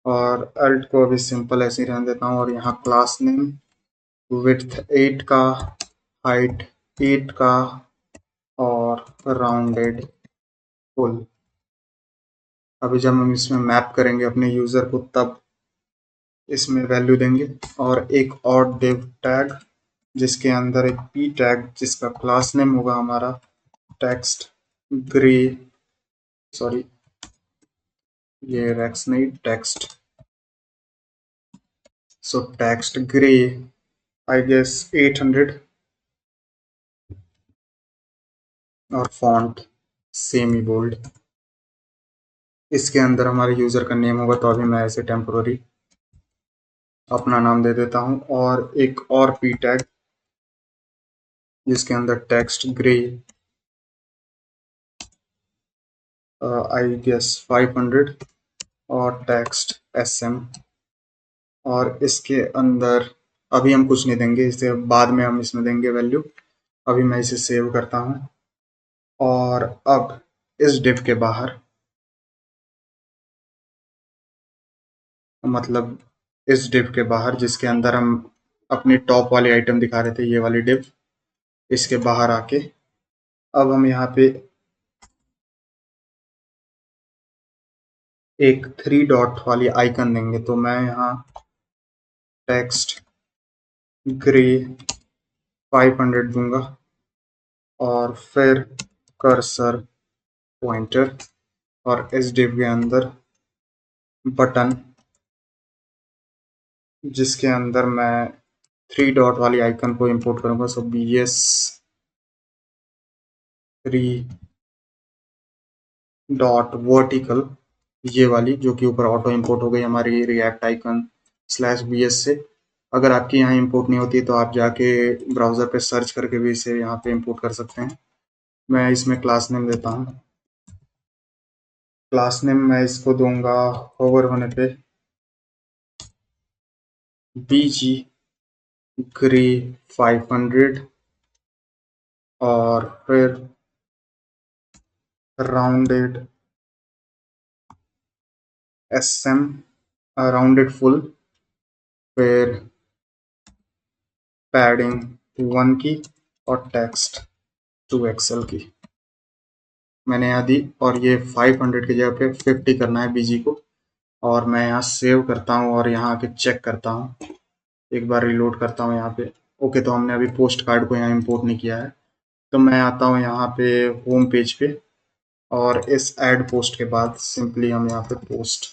और अल्ट को अभी सिंपल ऐसे ही रहने देता हूँ, और यहाँ क्लास नेम विड्थ 8 का, हाइट 8 का, और राउंडेड फुल। अभी जब हम इसमें मैप करेंगे अपने यूज़र को तब इसमें वैल्यू देंगे, और एक और डिव टैग जिसके अंदर एक p टैग जिसका क्लास नेम होगा हमारा टेक्स्ट ग्रे, सॉरी ये रेक्स नहीं text, so text grey I guess 800, और फॉन्ट सेमी बोल्ड। इसके अंदर हमारे यूज़र का नेम होगा, तो अभी मैं ऐसे टेम्पोररी अपना नाम दे देता हूँ, और एक और p टैग जिसके अंदर टेक्स्ट ग्रे आई गेस 500, और टेक्स्ट SM, और इसके अंदर अभी हम कुछ नहीं देंगे, इसे बाद में हम इसमें देंगे वैल्यू। अभी मैं इसे सेव करता हूँ, और अब इस डिव के बाहर, मतलब इस डिव के बाहर जिसके अंदर हम अपनी टॉप वाली आइटम दिखा रहे थे, ये वाली डिव, इसके बाहर आके अब हम यहाँ पे एक 3 डॉट वाली आइकन देंगे। तो मैं यहाँ टेक्स्ट ग्रे 500 दूंगा, और फिर कर्सर पॉइंटर, और इस डिव के अंदर बटन जिसके अंदर मैं 3 डॉट वाली आइकन को इंपोर्ट करूंगा, सो BS3 डॉट वर्टिकल, ये वाली जो कि ऊपर ऑटो इंपोर्ट हो गई हमारी react icon slash B S से। अगर आपकी यहाँ इंपोर्ट नहीं होती तो आप जाके ब्राउज़र पे सर्च करके भी इसे यहाँ पे इंपोर्ट कर सकते हैं। मैं इसमें क्लास नेम देता हूँ। क्लास नेम मैं इसको दूंगा होवर होने पे BG ग्रे 500 और फिर राउंडेड SM राउंडेड फुल, फिर पैडिंग 1 की और टेक्स्ट 2XL की मैंने यहाँ दी। और ये 500 की जगह पे 50 करना है BG को। और मैं यहाँ सेव करता हूँ और यहाँ आके चेक करता हूँ, एक बार रिलोड करता हूँ यहाँ पे। ओके, तो हमने अभी पोस्ट कार्ड को यहाँ इंपोर्ट नहीं किया है। तो मैं आता हूँ यहाँ पे होम पेज पे और इस ऐड पोस्ट के बाद सिंपली हम यहाँ पे पोस्ट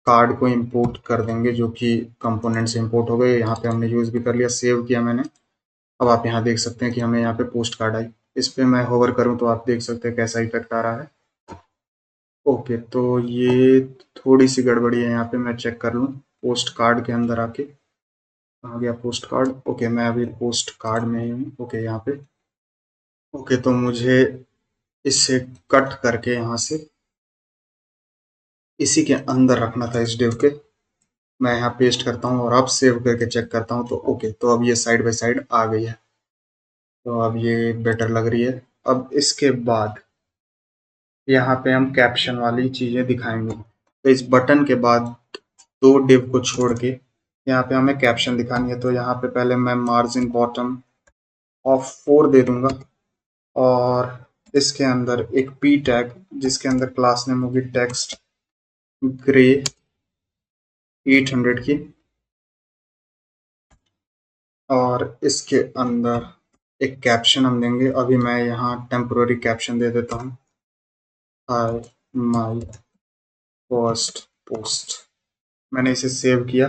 कार्ड को इंपोर्ट कर देंगे, जो कि कंपोनेंट से इंपोर्ट हो गए। यहाँ पे हमने यूज़ भी कर लिया, सेव किया मैंने। अब आप यहाँ देख सकते हैं कि हमें यहाँ पे पोस्ट कार्ड आई। इस पे मैं होवर करूँ तो आप देख सकते हैं कैसा इफेक्ट आ रहा है। ओके, तो ये थोड़ी सी गड़बड़ी है यहाँ पे, मैं चेक कर लूँ पोस्ट कार्ड के अंदर आके। आ गया पोस्ट कार्ड। ओके, मैं अभी पोस्ट कार्ड में ही हूँ। ओके, यहाँ पे ओके, तो मुझे इसे कट करके यहाँ से इसी के अंदर रखना था इस डिव के। मैं यहाँ पेस्ट करता हूँ और अब सेव करके चेक करता हूँ तो ओके, तो अब ये साइड बाय साइड आ गई है। तो अब ये बेटर लग रही है। अब इसके बाद यहाँ पे हम कैप्शन वाली चीज़ें दिखाएंगे। तो इस बटन के बाद दो डिव को छोड़ के यहाँ पे हमें कैप्शन दिखानी है। तो यहाँ पे पहले मैं मार्जिन बॉटम ऑफ 4 दे दूंगा और इसके अंदर एक पी टैग जिसके अंदर क्लास नेम होगी टेक्स्ट ग्रे 800 की, और इसके अंदर एक कैप्शन हम देंगे। अभी मैं यहाँ टेम्पोररी कैप्शन दे देता हूँ, हाय माय फर्स्ट पोस्ट। मैंने इसे सेव किया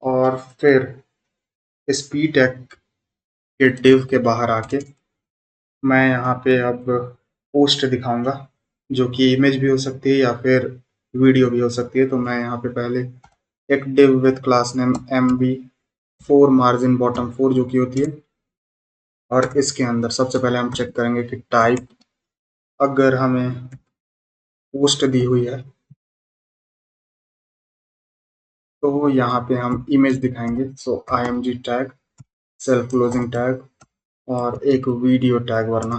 और फिर इस पी टैग के डिव के बाहर आके मैं यहाँ पे अब पोस्ट दिखाऊंगा, जो कि इमेज भी हो सकती है या फिर वीडियो भी हो सकती है। तो मैं यहाँ पे पहले एक div with class name MB4 margin bottom 4 जो कि होती है, और इसके अंदर सबसे पहले हम चेक करेंगे कि टाइप अगर हमें पोस्ट दी हुई है तो यहाँ पे हम इमेज दिखाएंगे। सो IMG tag, self closing tag और एक वीडियो टैग वरना।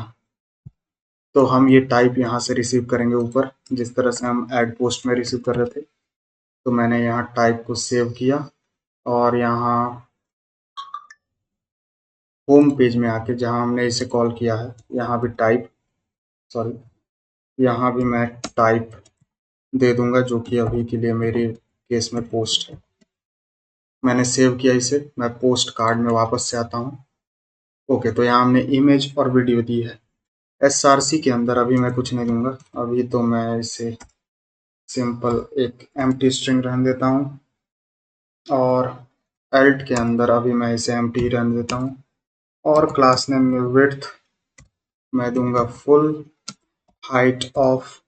तो हम ये टाइप यहाँ से रिसीव करेंगे ऊपर, जिस तरह से हम ऐड पोस्ट में रिसीव कर रहे थे। तो मैंने यहाँ टाइप को सेव किया और यहाँ होम पेज में आके जहाँ हमने इसे कॉल किया है यहाँ भी टाइप, सॉरी, यहाँ भी मैं टाइप दे दूंगा, जो कि अभी के लिए मेरे केस में पोस्ट है। मैंने सेव किया इसे। मैं पोस्ट कार्ड में वापस से आता हूँ। ओके, तो यहाँ हमने इमेज और वीडियो दी है। SRC के अंदर अभी मैं कुछ नहीं दूंगा। अभी तो मैं इसे सिंपल एक एम्प्टी स्ट्रिंग रहने देता हूँ और एल्ट के अंदर अभी मैं इसे एम्प्टी रहने देता हूँ। और क्लास नेम में विड्थ मैं दूंगा फुल, हाइट ऑफ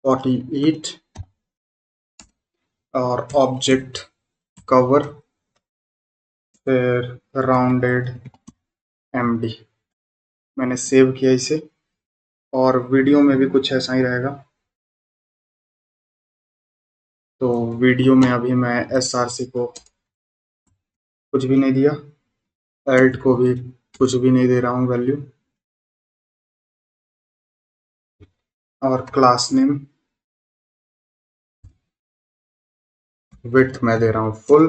48 और ऑब्जेक्ट कवर, फिर राउंडेड MD। मैंने सेव किया इसे और वीडियो में भी कुछ ऐसा ही रहेगा। तो वीडियो में अभी मैं SRC को कुछ भी नहीं दिया, एल्ट को भी कुछ भी नहीं दे रहा हूँ वैल्यू, और क्लास नेम विड्थ मैं दे रहा हूँ फुल,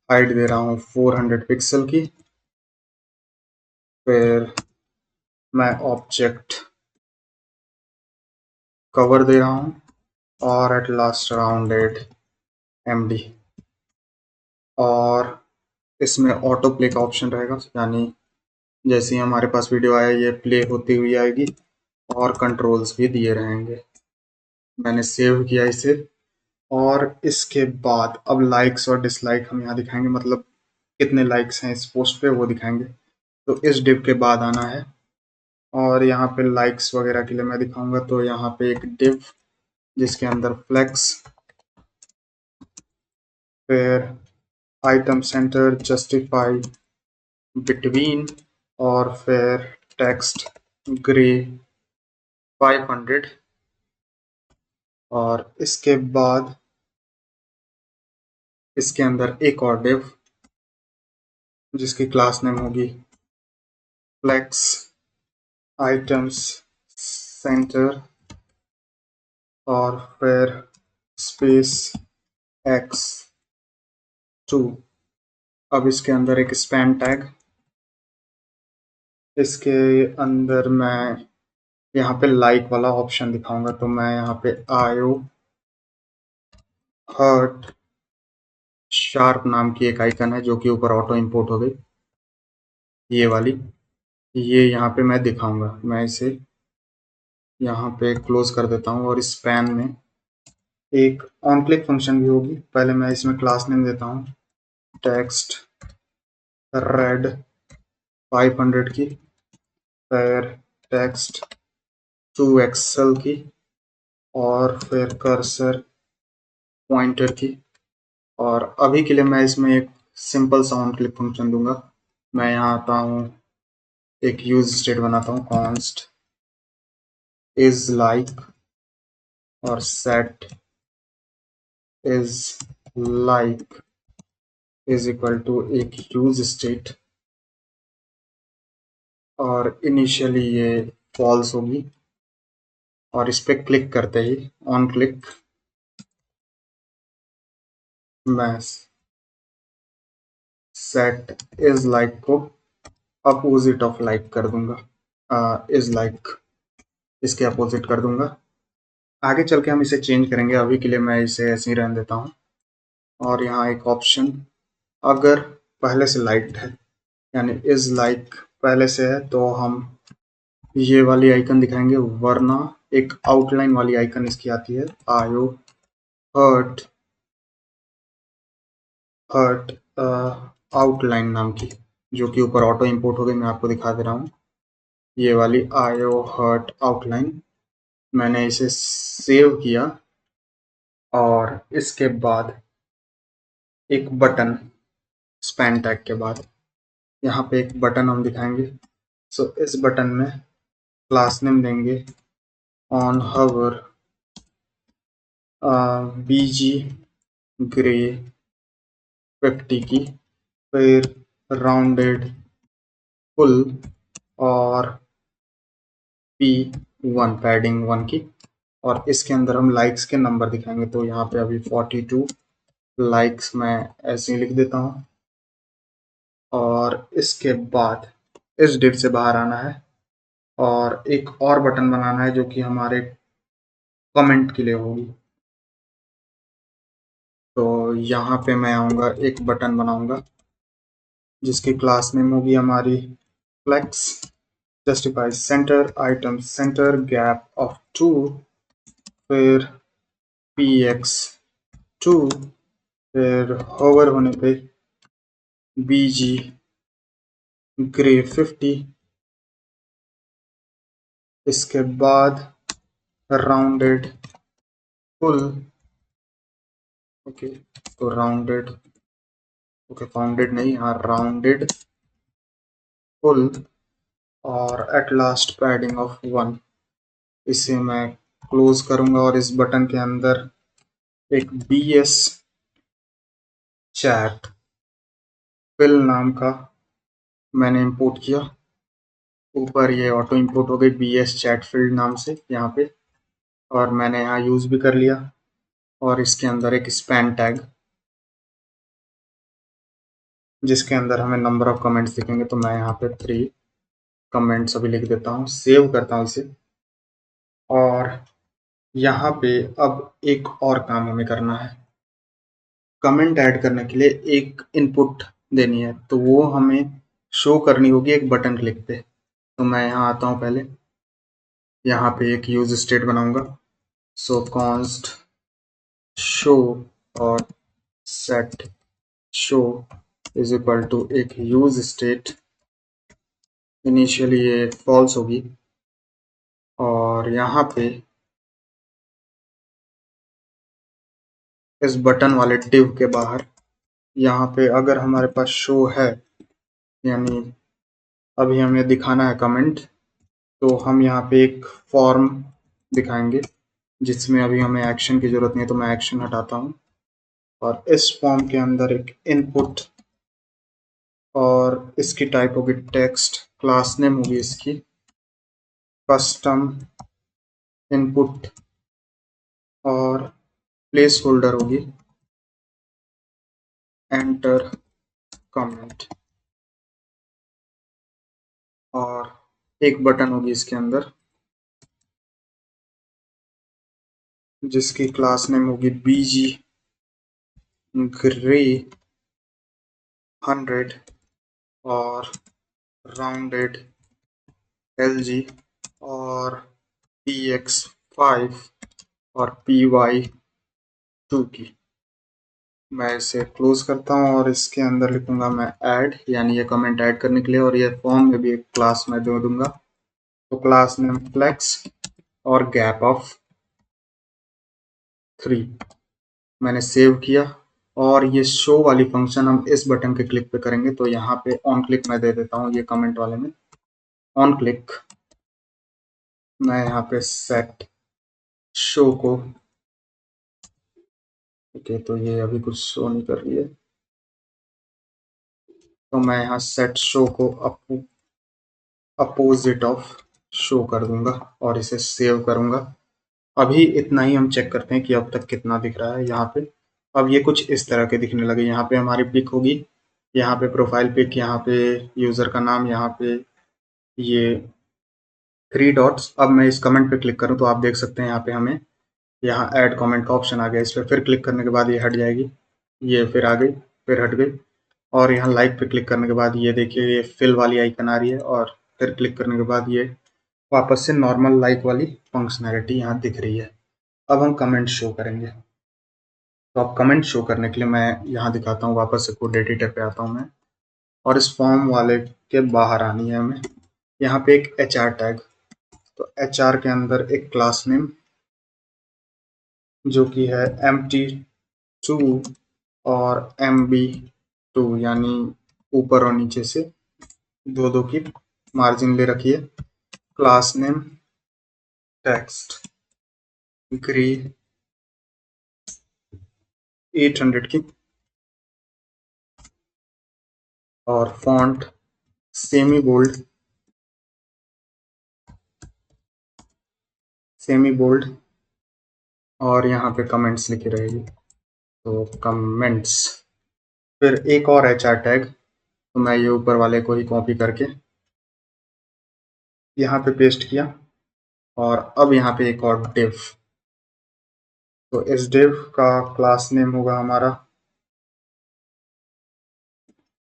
हाइट दे रहा हूँ 400 पिक्सल की, फिर मैं ऑब्जेक्ट कवर दे रहा हूँ और एट लास्ट राउंडेड MD। और इसमें ऑटो प्ले का ऑप्शन रहेगा, यानी जैसे ही हमारे पास वीडियो आया ये प्ले होती हुई आएगी और कंट्रोल्स भी दिए रहेंगे। मैंने सेव किया इसे और इसके बाद अब लाइक्स और डिसलाइक हम यहाँ दिखाएंगे, मतलब कितने लाइक्स हैं इस पोस्ट पे वो दिखाएंगे। तो इस डिव के बाद आना है और यहाँ पे लाइक्स वगैरह के लिए मैं दिखाऊंगा, तो यहाँ पे एक div जिसके अंदर फ्लेक्स, फिर आइटम सेंटर, जस्टिफाई बिटवीन, और फिर टेक्स्ट ग्रे 500। और इसके बाद इसके अंदर एक और div जिसकी क्लास नेम होगी फ्लेक्स आइटम्स सेंटर, और फिर स्पेस x2। अब इसके अंदर एक स्पैन टैग, इसके अंदर मैं यहाँ पे लाइक वाला ऑप्शन दिखाऊंगा, तो मैं यहाँ पे आयो हर्ट शार्प नाम की एक आइकन है जो कि ऊपर ऑटो इंपोर्ट हो गई, ये वाली, ये यहाँ पे मैं दिखाऊंगा। मैं इसे यहाँ पे क्लोज कर देता हूँ। और इस पैन में एक ऑन क्लिक फंक्शन भी होगी। पहले मैं इसमें क्लास नेम देता हूँ टेक्स्ट रेड 500 की, फिर टेक्स्ट 2xl की, और फिर कर्सर पॉइंटर की। और अभी के लिए मैं इसमें एक सिंपल सा ऑन क्लिक फंक्शन दूंगा। मैं यहाँ आता हूँ, एक यूज स्टेट बनाता हूँ कॉन्स्ट इज लाइक, और set is like is equal to एक यूज स्टेट, और इनिशियली ये फॉल्स होगी। और इस पे क्लिक करते ही ऑन क्लिक मैं सेट इज लाइक को अपोजिट ऑफ लाइक कर दूंगा, इज लाइक इसके अपोजिट कर दूंगा। आगे चल के हम इसे चेंज करेंगे, अभी के लिए मैं इसे ऐसे ही रहने देता हूँ। और यहाँ एक ऑप्शन, अगर पहले से लाइक है यानी इज लाइक पहले से है तो हम ये वाली आइकन दिखाएंगे, वरना एक आउटलाइन वाली आइकन इसकी आती है आयो हर्ट हर्ट आउटलाइन नाम की, जो कि ऊपर ऑटो इंपोर्ट हो गई। मैं आपको दिखा दे रहा हूँ, ये वाली आयो हर्ट आउटलाइन। मैंने इसे सेव किया, और इसके बाद एक बटन स्पैन टैग के बाद यहाँ पे एक बटन हम दिखाएंगे। सो इस बटन में क्लास नेम देंगे ऑन हवर बीजी ग्रे 50 की, फिर राउंडेड फुल, और P1 पैडिंग 1 की। और इसके अंदर हम लाइक्स के नंबर दिखाएंगे, तो यहाँ पे अभी 42 लाइक्स मैं ऐसे ही लिख देता हूँ। और इसके बाद इस डिव से बाहर आना है, और एक और बटन बनाना है जो कि हमारे कमेंट के लिए होगी। तो यहाँ पे मैं आऊँगा, एक बटन बनाऊंगा जिसकी क्लास नेम होगी हमारी flex justify centre item centre gap of 2, फिर px2, फिर होवर होने पे bg ग्रे 50, इसके बाद राउंडेड फुल। ओके, तो राउंडेड, ओके फाउंडेड नहीं, हाँ राउंडेड फुल, और एट लास्ट पैडिंग ऑफ 1। इसे मैं क्लोज करूंगा, और इस बटन के अंदर एक bs चैट फिल नाम का मैंने इंपोर्ट किया। ऊपर ये ऑटो इंपोर्ट हो गई bs चैट फील्ड नाम से यहाँ पे, और मैंने यहाँ यूज भी कर लिया। और इसके अंदर एक स्पैन टैग जिसके अंदर हमें नंबर ऑफ कमेंट्स दिखेंगे, तो मैं यहाँ पे 3 कमेंट्स अभी लिख देता हूँ, सेव करता हूँ इसे। और यहाँ पे अब एक और काम हमें करना है, कमेंट ऐड करने के लिए एक इनपुट देनी है, तो वो हमें शो करनी होगी एक बटन क्लिक पे। तो मैं यहाँ आता हूँ, पहले यहाँ पे एक यूज स्टेट बनाऊंगा। सो कॉन्स्ट शो और set show is equal to एक यूज स्टेट, इनिशियली ये फॉल्स होगी, और यहाँ पे इस बटन वाले div के बाहर यहाँ पे अगर हमारे पास शो है, यानी अभी हमें दिखाना है कमेंट, तो हम यहाँ पे एक फॉर्म दिखाएंगे जिसमें अभी हमें एक्शन की जरूरत नहीं है, तो मैं एक्शन हटाता हूँ और इस फॉर्म के अंदर एक इनपुट और इसकी टाइप होगी टेक्स्ट, क्लास नेम होगी इसकी कस्टम इनपुट और प्लेस होल्डर होगी एंटर कमेंट और एक बटन होगी इसके अंदर जिसकी क्लास नेम होगी बीजी ग्रे 100 और राउंडेड एलजी और px5 और py2 की। मैं इसे क्लोज करता हूँ और इसके अंदर लिखूंगा मैं ऐड, यानी ये कमेंट ऐड करने के लिए, और ये फॉर्म में भी एक क्लास मैं दे दूंगा, तो क्लास नेम फ्लेक्स और गैप ऑफ 3। मैंने सेव किया और ये शो वाली फंक्शन हम इस बटन के क्लिक पे करेंगे, तो यहाँ पे ऑन क्लिक मैं दे देता हूँ, ये कमेंट वाले में ऑन क्लिक मैं यहाँ पे सेट शो को, ओके तो ये अभी कुछ शो नहीं कर रही है, तो मैं यहाँ सेट शो को अपोजिट ऑफ शो कर दूंगा और इसे सेव करूंगा। अभी इतना ही हम चेक करते हैं कि अब तक कितना दिख रहा है यहाँ पे। अब ये कुछ इस तरह के दिखने लगे, यहाँ पे हमारी पिक होगी, यहाँ पे प्रोफाइल पिक, यहाँ पे यूजर का नाम, यहाँ पे ये 3 डॉट्स। अब मैं इस कमेंट पे क्लिक करूँ तो आप देख सकते हैं यहाँ पे हमें यहाँ ऐड कमेंट का ऑप्शन आ गया। इस पर फिर क्लिक करने के बाद ये हट जाएगी, ये फिर आ गई, फिर हट गई, और यहाँ लाइक पे क्लिक करने के बाद ये देखिए ये फिल वाली आइकन आ रही है, और फिर क्लिक करने के बाद ये वापस से नॉर्मल लाइक वाली फंक्शनैलिटी यहाँ दिख रही है। अब हम कमेंट शो करेंगे, तो अब कमेंट शो करने के लिए मैं यहाँ दिखाता हूँ, वापस से कोड एडिटर पे आता हूँ मैं, और इस फॉर्म वाले के बाहर आनी है हमें। यहाँ पे एक HR टैग, तो HR के अंदर एक क्लास नेम जो कि है empty2 और mb2, यानी ऊपर और नीचे से दो दो की मार्जिन ले रखिए। क्लास नेम टेक्स्ट ग्रे 800 की और फॉन्ट सेमी बोल्ड, और यहाँ पे कमेंट्स लिखी रहेगी, तो कमेंट्स। फिर एक और HR टैग, तो मैं ये ऊपर वाले को ही कॉपी करके यहाँ पे पेस्ट किया, और अब यहाँ पे एक और div, तो इस div का क्लास नेम होगा हमारा,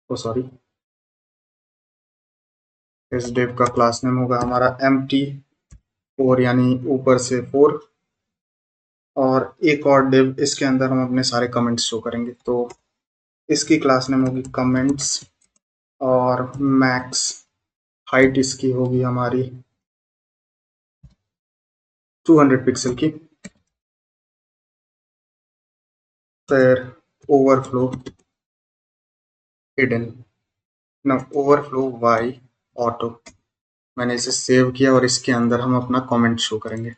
सॉरी, इस div का क्लास नेम होगा हमारा empty4, यानी ऊपर से 4, और एक और div इसके अंदर हम अपने सारे कमेंट्स शो करेंगे, तो इसकी क्लास नेम होगी कमेंट्स और मैक्स हाइट इसकी होगी हमारी 200 पिक्सल की। फिर ओवरफ्लो हिडन, ना ओवरफ्लो वाई ऑटो, मैंने इसे सेव किया और इसके अंदर हम अपना कमेंट शो करेंगे।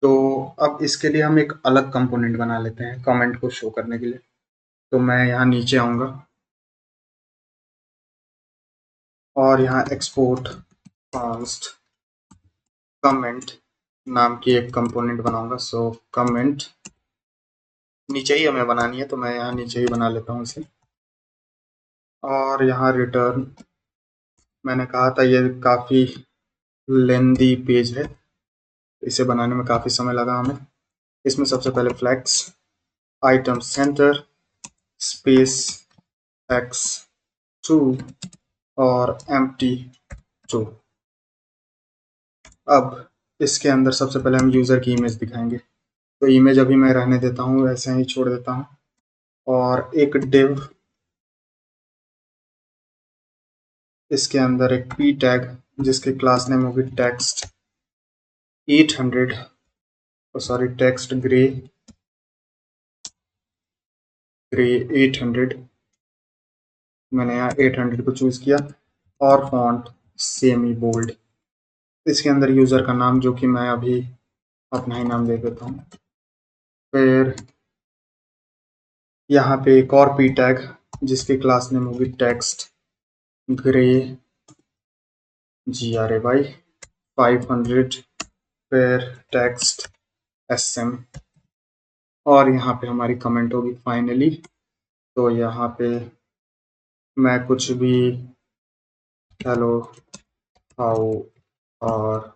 तो अब इसके लिए हम एक अलग कंपोनेंट बना लेते हैं कमेंट को शो करने के लिए। तो मैं यहाँ नीचे आऊँगा और यहाँ एक्सपोर्ट फास्ट कमेंट नाम की एक कंपोनेंट बनाऊंगा। सो कमेंट नीचे ही हमें बनानी है, तो मैं यहाँ नीचे ही बना लेता हूँ इसे, और यहाँ रिटर्न। मैंने कहा था ये काफ़ी लेंदी पेज है, इसे बनाने में काफ़ी समय लगा हमें। इसमें सबसे पहले flex item centre space x2 और empty2। अब इसके अंदर सबसे पहले हम यूज़र की इमेज दिखाएंगे, तो इमेज अभी मैं रहने देता हूँ, ऐसे ही छोड़ देता हूँ, और एक div इसके अंदर एक p टैग जिसकी क्लास नेम होगी टेक्स्ट 800 सॉरी टेक्स्ट ग्रे 800, मैंने यहाँ 800 को चूज किया और फॉन्ट सेमी बोल्ड। इसके अंदर यूजर का नाम जो कि मैं अभी अपना ही नाम दे देता हूँ। फिर यहाँ पे एक और पी टैग जिसकी क्लास नेम होगी टेक्स्ट ग्रे GRAY 500, फिर टेक्स्ट SM, और यहाँ पे हमारी कमेंट होगी फाइनली। तो यहाँ पे मैं कुछ भी हेलो हाउ और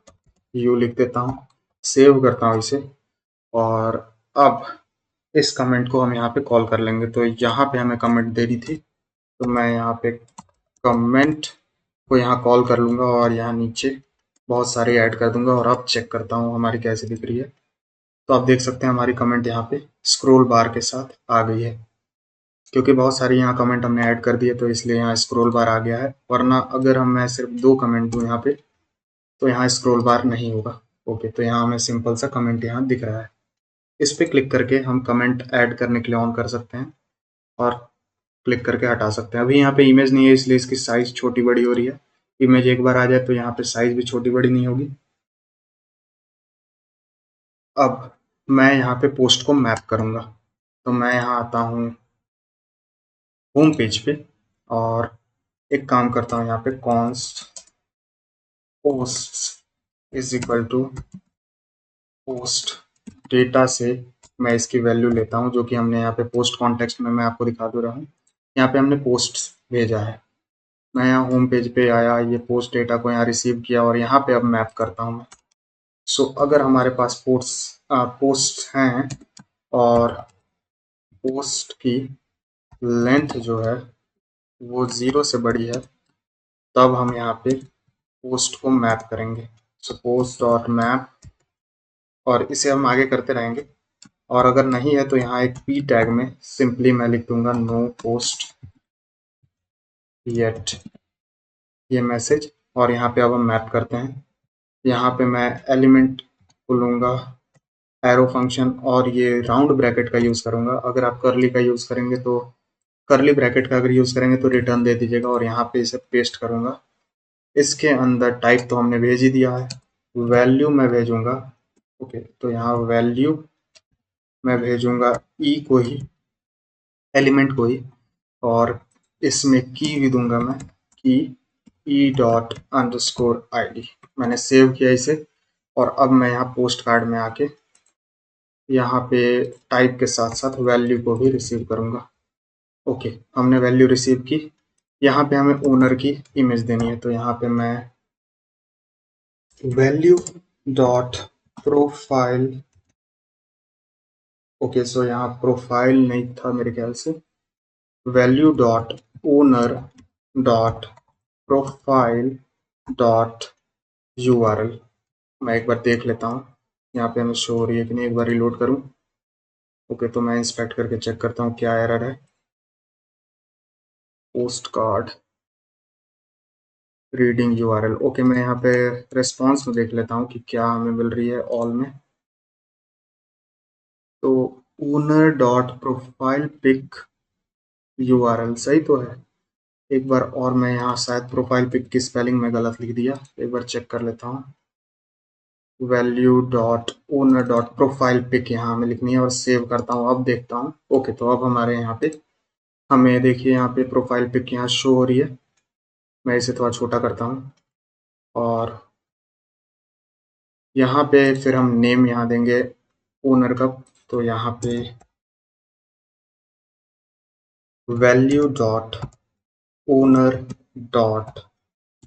यू लिख देता हूँ, सेव करता हूँ इसे, और अब इस कमेंट को हम यहाँ पे कॉल कर लेंगे। तो यहाँ पे हमें कमेंट देनी थी, तो मैं यहाँ पे कमेंट को यहाँ कॉल कर लूँगा और यहाँ नीचे बहुत सारे ऐड कर दूंगा और अब चेक करता हूँ हमारी कैसी दिख रही है। तो आप देख सकते हैं हमारी कमेंट यहाँ पे स्क्रॉल बार के साथ आ गई है, क्योंकि बहुत सारी यहाँ कमेंट हमने ऐड कर दिए तो इसलिए यहाँ स्क्रॉल बार आ गया है, वरना अगर मैं सिर्फ 2 कमेंट दूँ यहाँ पे तो यहाँ स्क्रॉल बार नहीं होगा। ओके, तो यहाँ हमें सिंपल सा कमेंट यहाँ दिख रहा है। इस पर क्लिक करके हम कमेंट ऐड करने के लिए ऑन कर सकते हैं और क्लिक करके हटा सकते हैं। अभी यहाँ पे इमेज नहीं है इसलिए इसकी साइज छोटी बड़ी हो रही है। इमेज एक बार आ जाए तो यहाँ पे साइज भी छोटी बड़ी नहीं होगी। अब मैं यहाँ पे पोस्ट को मैप करूँगा, तो मैं यहाँ आता हूँ होम पेज पे और एक काम करता हूँ, यहाँ पे const post is equal to post data से मैं इसकी वैल्यू लेता हूँ, जो कि हमने यहाँ पे पोस्ट कॉन्टेक्स्ट में मैं आपको दिखा दे रहा हूँ। यहाँ पे हमने पोस्ट भेजा है, मैं यहाँ होम पेज पे आया, ये पोस्ट डेटा को यहाँ रिसीव किया और यहाँ पे अब मैप करता हूँ मैं। सो अगर हमारे पास पोस्ट हैं और पोस्ट की लेंथ जो है वो 0 से बड़ी है, तब हम यहाँ पे पोस्ट को मैप करेंगे। सो पोस्ट डॉट मैप, और इसे हम आगे करते रहेंगे। और अगर नहीं है तो यहाँ एक पी टैग में सिंपली मैं लिख दूंगा नो पोस्ट येट ये मैसेज, और यहाँ पे अब हम मैप करते हैं। यहाँ पे मैं एलिमेंट को लूँगा एरो फंक्शन और ये राउंड ब्रैकेट का यूज़ करूँगा। अगर आप करली का यूज़ करेंगे तो करली ब्रैकेट का अगर यूज़ करेंगे तो रिटर्न दे दीजिएगा, और यहाँ पे इसे पेस्ट करूँगा। इसके अंदर टाइप तो हमने भेज ही दिया है, वैल्यू मैं भेजूंगा। ओके, तो यहाँ वैल्यू मैं भेजूंगा ई को ही, एलिमेंट को ही, और इसमें की भी दूंगा मैं की ई डॉट अंडरस्कोर ID। मैंने सेव किया इसे, और अब मैं यहाँ पोस्ट कार्ड में आके यहाँ पे टाइप के साथ साथ वैल्यू को भी रिसीव करूँगा। ओके, हमने वैल्यू रिसीव की। यहाँ पे हमें ओनर की इमेज देनी है, तो यहाँ पे मैं value dot profile, okay so यहाँ प्रोफाइल नहीं था मेरे ख्याल से, value dot owner dot profile dot URL। मैं एक बार देख लेता हूँ यहाँ पे हमें शो हो रही है कि नहीं, एक बार रिलोड करूँ। ओके, तो मैं इंस्पेक्ट करके चेक करता हूँ क्या एरर है। Post card reading URL, okay मैं यहाँ पे रेस्पॉन्स में देख लेता हूँ कि क्या हमें मिल रही है ऑल में। तो owner dot profile pic URL सही तो है। एक बार और मैं यहाँ शायद प्रोफाइल पिक की स्पेलिंग में गलत लिख दिया, एक बार चेक कर लेता हूँ। Value dot owner dot profile pic यहाँ हमें लिखनी है और सेव करता हूँ। अब देखता हूँ। ओके, तो अब हमारे यहाँ पे हमें देखिए यहाँ पे प्रोफाइल पिक यहाँ शो हो रही है। मैं इसे थोड़ा छोटा करता हूँ और यहाँ पे फिर हम नेम यहाँ देंगे ओनर का। तो यहाँ पे value dot owner dot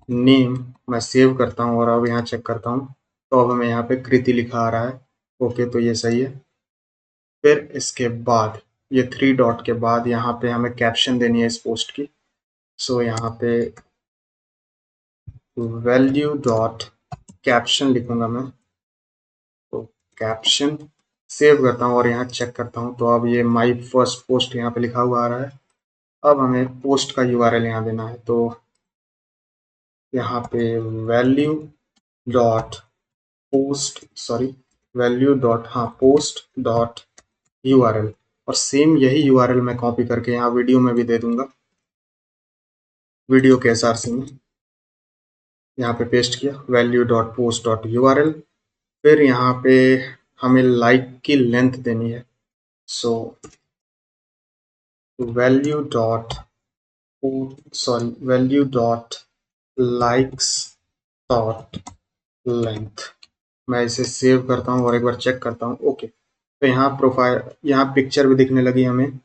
name मैं सेव करता हूँ और अब यहाँ चेक करता हूँ, तो अब हमें यहाँ पे कृति लिखा आ रहा है। ओके, तो ये सही है। फिर इसके बाद ये 3 डॉट के बाद यहाँ पे हमें कैप्शन देनी है इस पोस्ट की। सो यहाँ पे वैल्यू डॉट कैप्शन लिखूंगा मैं, तो कैप्शन सेव करता हूँ और यहाँ चेक करता हूँ, तो अब ये माई फर्स्ट पोस्ट यहाँ पे लिखा हुआ आ रहा है। अब हमें पोस्ट का URL यहाँ देना है, तो यहाँ पे value dot post dot URL, और सेम यही URL मैं कॉपी करके यहाँ वीडियो में भी दे दूंगा, वीडियो के SRC में यहाँ पे पेस्ट किया, value.post.url। फिर यहाँ पे हमें लाइक की लेंथ देनी है, सो value.likes.length। मैं इसे सेव करता हूँ और एक बार चेक करता हूँ। ओके, तो यहाँ प्रोफाइल, यहाँ पिक्चर भी दिखने लगी हमें,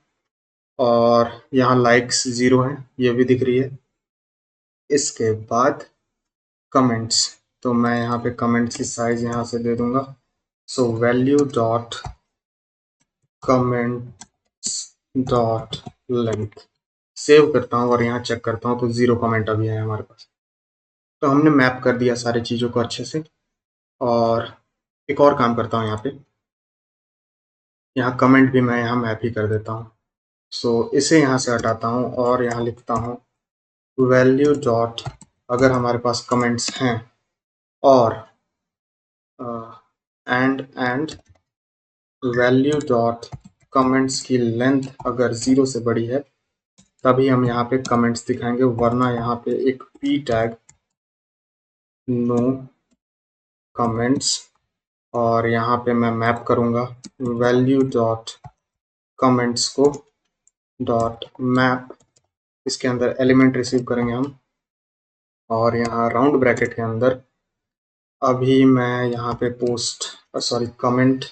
और यहाँ लाइक्स 0 है, ये भी दिख रही है। इसके बाद कमेंट्स, तो मैं यहाँ पे कमेंट्स की साइज यहाँ से दे दूंगा, सो value.comments.length। सेव करता हूँ और यहाँ चेक करता हूँ, तो 0 कमेंट अभी है हमारे पास। तो हमने मैप कर दिया सारी चीज़ों को अच्छे से। और एक और काम करता हूँ, यहाँ कमेंट भी मैं यहाँ मैप ही कर देता हूँ। सो इसे यहाँ से हटाता हूँ और यहाँ लिखता हूँ वैल्यू डॉट, अगर हमारे पास कमेंट्स हैं और एंड वैल्यू डॉट कमेंट्स की लेंथ अगर 0 से बड़ी है तभी हम यहाँ पे कमेंट्स दिखाएंगे, वरना यहाँ पे एक p टैग नो कमेंट्स, और यहाँ पे मैं मैप करूँगा value dot comments co dot map, इसके अंदर एलिमेंट रिसीव करेंगे हम, और यहाँ राउंड ब्रैकेट के अंदर अभी मैं यहाँ पे कमेंट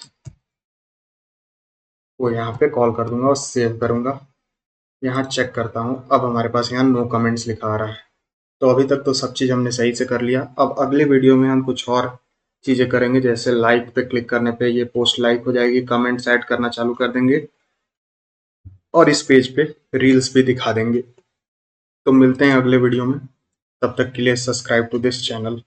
को यहाँ पे कॉल कर दूंगा और सेव करूँगा। यहाँ चेक करता हूँ, अब हमारे पास यहाँ नो कमेंट्स लिखा आ रहा है। तो अभी तक तो सब चीज़ हमने सही से कर लिया। अब अगले वीडियो में हम कुछ और चीज़ें करेंगे, जैसे लाइक पे क्लिक करने पे ये पोस्ट लाइक हो जाएगी, कमेंट्स ऐड करना चालू कर देंगे, और इस पेज पे रील्स भी दिखा देंगे। तो मिलते हैं अगले वीडियो में, तब तक के लिए सब्सक्राइब टू दिस चैनल।